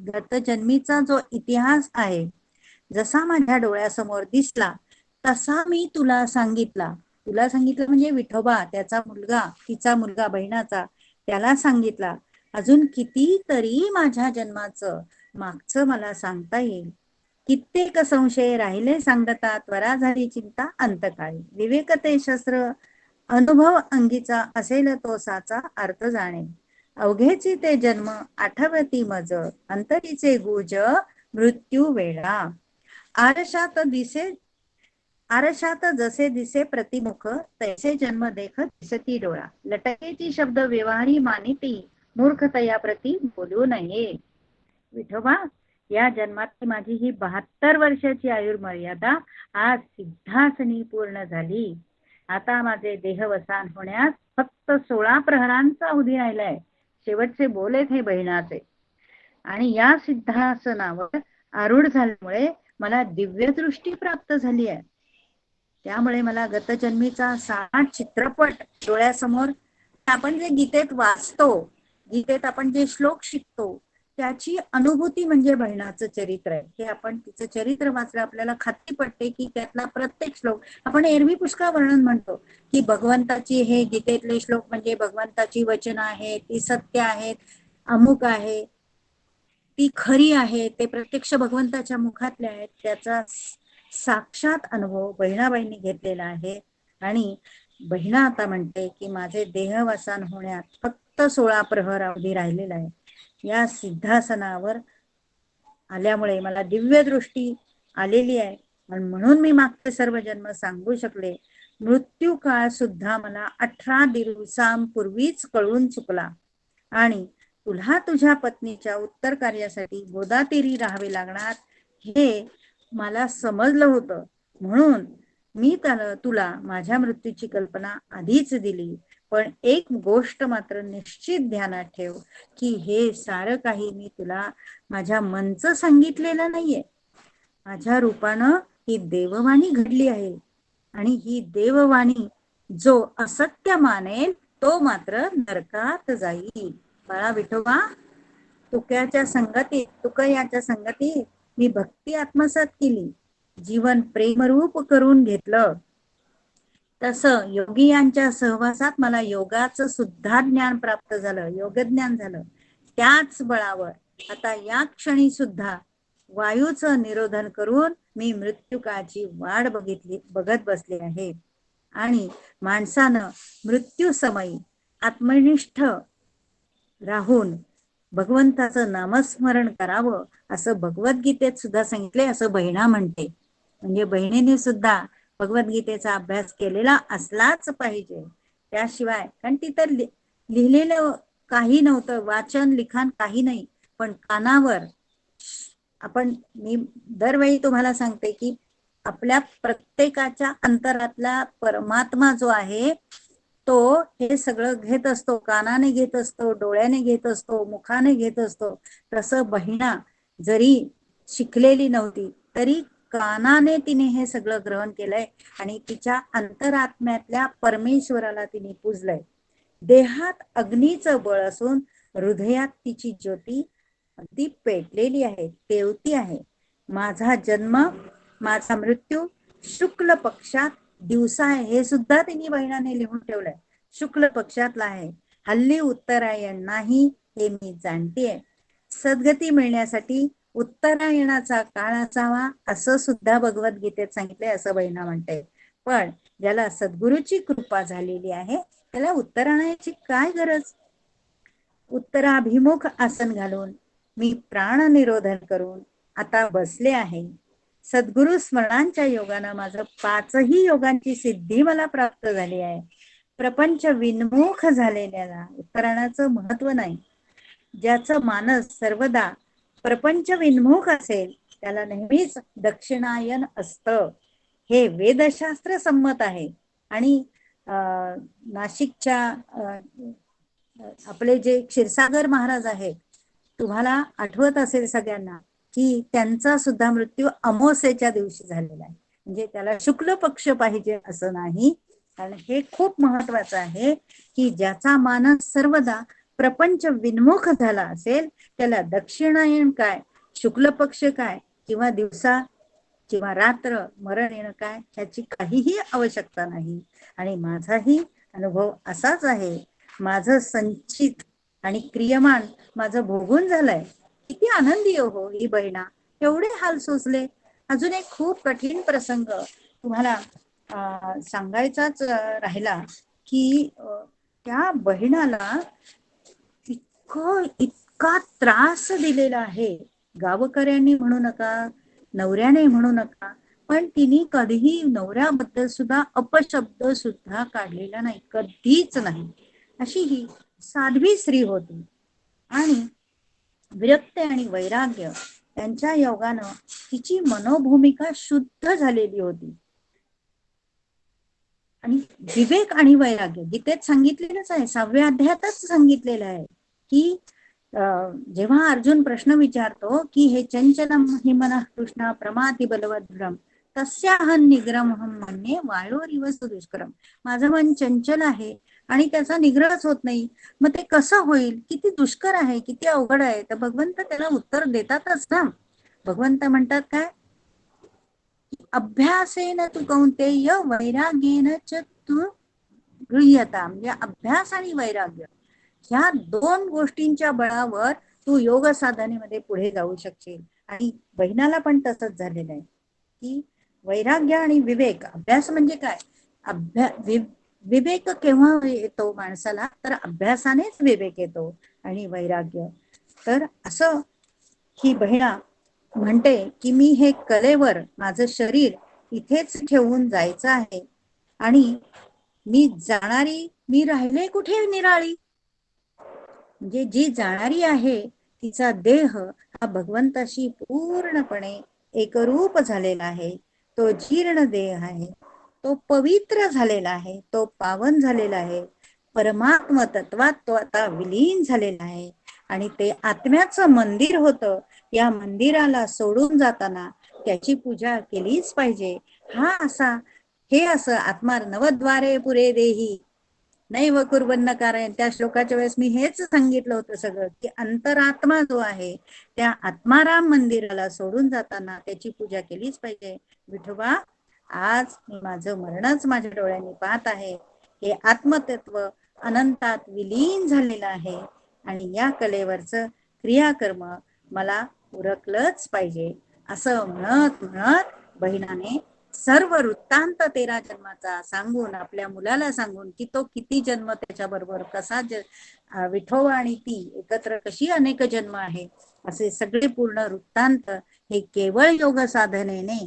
Speaker 1: गतजन्मीचा जो इतिहास आहे, जसा माझ्या डोळ्यासमोर दिसला तसा मी तुला सांगितला. तुला सांगितलं म्हणजे विठोबा, त्याचा मुलगा, तिचा मुलगा, बहिणाचा, त्याला सांगितला. अजून कितीतरी माझ्या जन्माचं मागचं मला सांगता येईल. कित्येक संशय राहिले सांगता, त्वरा झाली चिंता अंतकाळी. विवेक ते शस्त्र अनुभव अंगीचा, असेल तो साचा अर्थ जाणे. अवघेची ते जन्म आठवती मज, अंतरीचे गुज मृत्यू वेळा. आरशात जसे दिसे प्रतिमुख, तैसे जन्म देख दिसती डोळा. लटकेची शब्द व्यवहारी मानिती, मूर्खतया प्रती बोलू नये. विठोबा, या जन्मात माझी ही 72 वर्षाची आयुर्मर्यादा आज सिद्धासनी पूर्ण झाली. आता माझे देहवसान होण्यास फक्त 16 प्रहरांचा अवधी राहिलाय. शेवटचे बोल आहेत हे बहिणाचे. आणि या सिद्धासनावर आरूढ झाल्यामुळे मला दिव्य दृष्टी प्राप्त झाली आहे. त्यामुळे मला गतजन्मीचा सारा चित्रपट डोळ्यासमोर, आपण जे गीतेत वाचतो, गीतेत आपण जे श्लोक शिकतो, त्याची अनुभूती म्हणजे बहिणाचं चरित्र आहे. हे आपण तिचं चरित्र वाचलं आपल्याला खात्री पडते की त्यातला प्रत्येक श्लोक, आपण एरवी पुष्कळ वर्णन म्हणतो की भगवंताची, हे गीतेतले श्लोक म्हणजे भगवंताची वचन आहेत, ती सत्य आहेत, अमुक आहे, ती खरी आहे, ते प्रत्यक्ष भगवंताच्या मुखातले आहेत. त्याचा साक्षात अनुभव बहिणाबाईंनी घेतलेला आहे. आणि बहिणा आता म्हणते की माझे देहवसान होण्यात फक्त 16 प्रहर अवधी राहिलेला आहे. या सिद्धासनावर आल्यामुळे मला दिव्य दृष्टी आलेली आहे. म्हणून मी मागचे सर्व जन्म सांगू शकले. मृत्यू काळ सुद्धा मला 18 दिवसांपूर्वीच कळून चुकला आणि तुला तुझ्या पत्नीच्या उत्तर कार्यासाठी गोदातीरी राहावे लागणार हे मला समजलं होतं. म्हणून मी तुला माझ्या मृत्यूची कल्पना आधीच दिली. पण एक गोष्ट मात्र निश्चित ध्यानात ठेव की हे सारं काही मी तुला माझ्या मनचं सांगितलेलं नाहीये. माझ्या रूपानं ही देववाणी घडली आहे आणि ही देववाणी जो असत्य मानेल तो मात्र नरकात जाईल. बाळा विठोबा, तुकयाच्या संगतीत मी भक्ती आत्मसात केली, जीवन प्रेमरूप करून घेतलं. तसं योगियांच्या सहवासात मला योगाचं सुद्धा ज्ञान प्राप्त झालं, योगज्ञान झालं. त्याच बळावर आता या क्षणी सुद्धा वायूचं निरोधन करून मी मृत्युकाळची वाट बघत बसले आहे. आणि माणसानं मृत्यूसमयी आत्मनिष्ठ राहून भगवंताचं नामस्मरण करावं असं भगवद्गीतेत सुद्धा सांगितले, असं बहिणा म्हणते. म्हणजे बहिणीने सुद्धा भगवद्गीतेचा अभ्यास केलेला असलाच पाहिजे. त्याशिवाय, कारण तिथं लिहिलेलं काही नव्हतं, वाचन लिखाण काही नाही, पण कानावर आपण, मी दरवेळी तुम्हाला सांगते की आपल्या प्रत्येकाच्या अंतरातला परमात्मा जो आहे तो हे सगळं घेत असतो, कानाने घेत असतो, डोळ्याने घेत असतो, मुखाने घेत असतो. तसं बहिणा जरी शिकलेली नव्हती तरी कानाने तिने हे सगळं ग्रहण केलंय आणि तिच्या अंतरात्म्यातल्या परमेश्वराला तिने पूजलंय. देहात अग्नीचं बळ असून हृदयात तिची ज्योती अगदी पेटलेली आहे, तेवती आहे. माझा जन्म, माझा मृत्यू शुक्ल पक्षात दिवसा आहे, हे सुद्धा तिने बहिणाने लिहून ठेवलंय. शुक्ल पक्षातला आहे, हल्ली उत्तरायण नाही हे मी जाणतेय. सद्गती मिळण्यासाठी उत्तरायणाचा काळ असावा असं सुद्धा भगवद्गीतेत सांगितलंय, असं बहिणा म्हणते. पण ज्याला सद्गुरूची कृपा झालेली आहे त्याला उत्तरायणाची काय गरज. उत्तराभिमुख आसन घालून मी प्राणनिरोधन करून आता बसले आहे. सद्गुरु स्मरणांच्या योगानं माझं 5ही योगांची सिद्धी मला प्राप्त झाली आहे. प्रपंच विन्मुख झालेल्याला उत्तरायणाचं महत्व नाही. ज्याचं मानस सर्वदा प्रपंच विन्मुख असेल त्याला नेहमीच दक्षिणायन असतं, हे वेदशास्त्र संमत आहे. आणि नाशिकच्या आपले जे क्षीरसागर महाराज आहेत, तुम्हाला आठवत असेल सगळ्यांना की त्यांचा सुद्धा मृत्यू अमावस्येच्या दिवशी झालेला आहे. म्हणजे त्याला शुक्ल पक्ष पाहिजे असं नाही, कारण हे खूप महत्वाचं आहे की ज्याचा मानस सर्वदा प्रपंच विन्मुख झाला असेल त्याला दक्षिणायन काय, शुक्ल पक्ष काय, किंवा दिवसा किंवा रात्र मरण येणं काय, ह्याची काहीही आवश्यकता नाही. आणि माझाही अनुभव असाच आहे. माझं संचित आणि क्रियमान माझं भोगून झालंय. किती आनंदी हो ही बहिणा, एवढे हाल सोसले. अजून एक खूप कठीण प्रसंग तुम्हाला सांगायचाच राहिला की त्या बहिणाला इतका त्रास दिलेला आहे. गावकऱ्यांनी म्हणू नका, नवऱ्याने म्हणू नका, पण तिने कधीही नवऱ्याबद्दल सुद्धा अपशब्द सुद्धा काढलेला नाही, कधीच नाही. अशी ही साध्वी स्त्री होती. आणि विरक्ती आणि वैराग्य यांच्या योगानं तिची मनोभूमिका शुद्ध झालेली होती. आणि विवेक आणि वैराग्य गीतेत सांगितलेलंच आहे, 6व्या अध्यायातच सांगितलेलं आहे की जेव्हा अर्जुन प्रश्न विचारतो की हे चंचलम हि मनः कृष्ण प्रमाति बलवद्रम तस्याहं निग्रहम म्हणणे वायोरिव सुदुष्करम. माझं मन चंचल आहे आणि त्याचा निग्रहच होत नाही, मग ते कसं होईल, किती दुष्कर आहे, किती अवघड आहे. तर भगवंत त्याला उत्तर देतातच ना. भगवंत म्हणतात काय, अभ्यासेन तू कौंतेय वैराग्येन च तू गृह्यता. म्हणजे अभ्यास आणि वैराग्य ह्या दोन गोष्टींच्या बळावर तू योग साधनेमध्ये पुढे जाऊ शकशील. आणि बहिणाला पण तसंच झालेलं आहे की वैराग्य आणि विवेक. अभ्यास म्हणजे काय, विवेक केव्हा येतो माणसाला, तर अभ्यासानेच विवेक येतो आणि वैराग्य. तर असं ही बहिणा म्हणते की मी हे कलेवर माझं शरीर इथेच ठेवून जायचं आहे आणि मी जाणारी, मी राहिले कुठे निराळी. म्हणजे जी जाणारी आहे तिचा देह हा भगवंताशी पूर्णपणे एकरूप झालेला आहे. तो जीर्ण देह आहे, तो पवित्र झालेला आहे, तो पावन झालेला आहे. परमात्म तत्वात तो आता विलीन झालेला आहे आणि ते आत्म्याचं मंदिर होतं. या मंदिराला सोडून जाताना त्याची पूजा केलीच पाहिजे. हा असा, हे असं आत्मा नवद्वारे पुरे देही नैव कुर्वन्न कारण, त्या श्लोकाच्या वेळेस मी हेच सांगितलं होतं सगळं की अंतरात्मा जो आहे त्या आत्माराम मंदिराला सोडून जाताना त्याची पूजा केलीच पाहिजे. विठोबा, आज मी माझं मरणच माझ्या डोळ्यांनी पाहत आहे. हे आत्मतत्व अनंतात विलीन झालेलं आहे आणि या कलेवरचं क्रियाकर्म मला उरकलंच पाहिजे, असं म्हणत म्हणत बहिणाने सर्व वृत्तांत 13 जन्माचा सांगून आपल्या मुलाला सांगून की तो किती जन्म त्याच्याबरोबर कसा विठोबा आणि ती एकत्र कशी अनेक जन्म आहे असे सगळे पूर्ण वृत्तांत हे केवळ योग साधनेने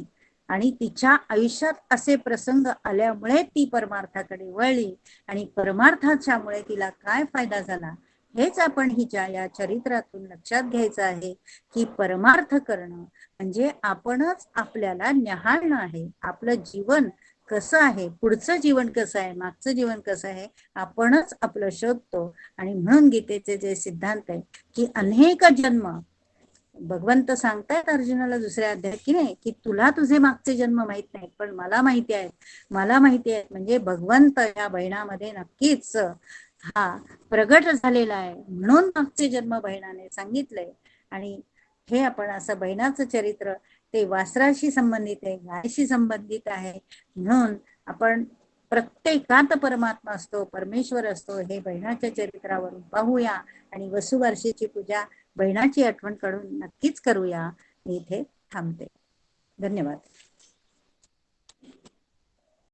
Speaker 1: आणि तिच्या आयुष्यात असे प्रसंग आल्यामुळे ती परमार्थाकडे वळली आणि परमार्थाच्यामुळे तिला काय फायदा झाला हेच आपण हिच्या या चरित्रातून लक्षात घ्यायचं आहे की परमार्थ करणं म्हणजे आपणच आपल्याला न्याहाळणं आहे. आपलं जीवन कसं आहे, पुढचं जीवन कसं आहे, मागचं जीवन कसं आहे, आपणच आपलं शोधतो. आणि म्हणून गीतेचे जे सिद्धांत आहे की अनेक जन्म भगवंत सांगतायत अर्जुनाला दुसऱ्या अध्यायात की नाही की तुला तुझे मागचे जन्म माहित नाहीत पण मला माहिती आहेत. मला माहिती आहे म्हणजे भगवंत या बहिणामध्ये नक्कीच हा प्रगट झालेला आहे म्हणून मागचे जन्म बहिणाने सांगितलंय. आणि हे आपण असं बहिणाचं चरित्र ते वासराशी संबंधित आहे, गायशी संबंधित आहे. म्हणून आपण प्रत्येकात परमात्मा असतो, परमेश्वर असतो हे बहिणाच्या चरित्रावरून पाहूया आणि वसुबारशीची पूजा बहिणाची आठवण काढून नक्कीच करूया. मी इथे थांबते. धन्यवाद.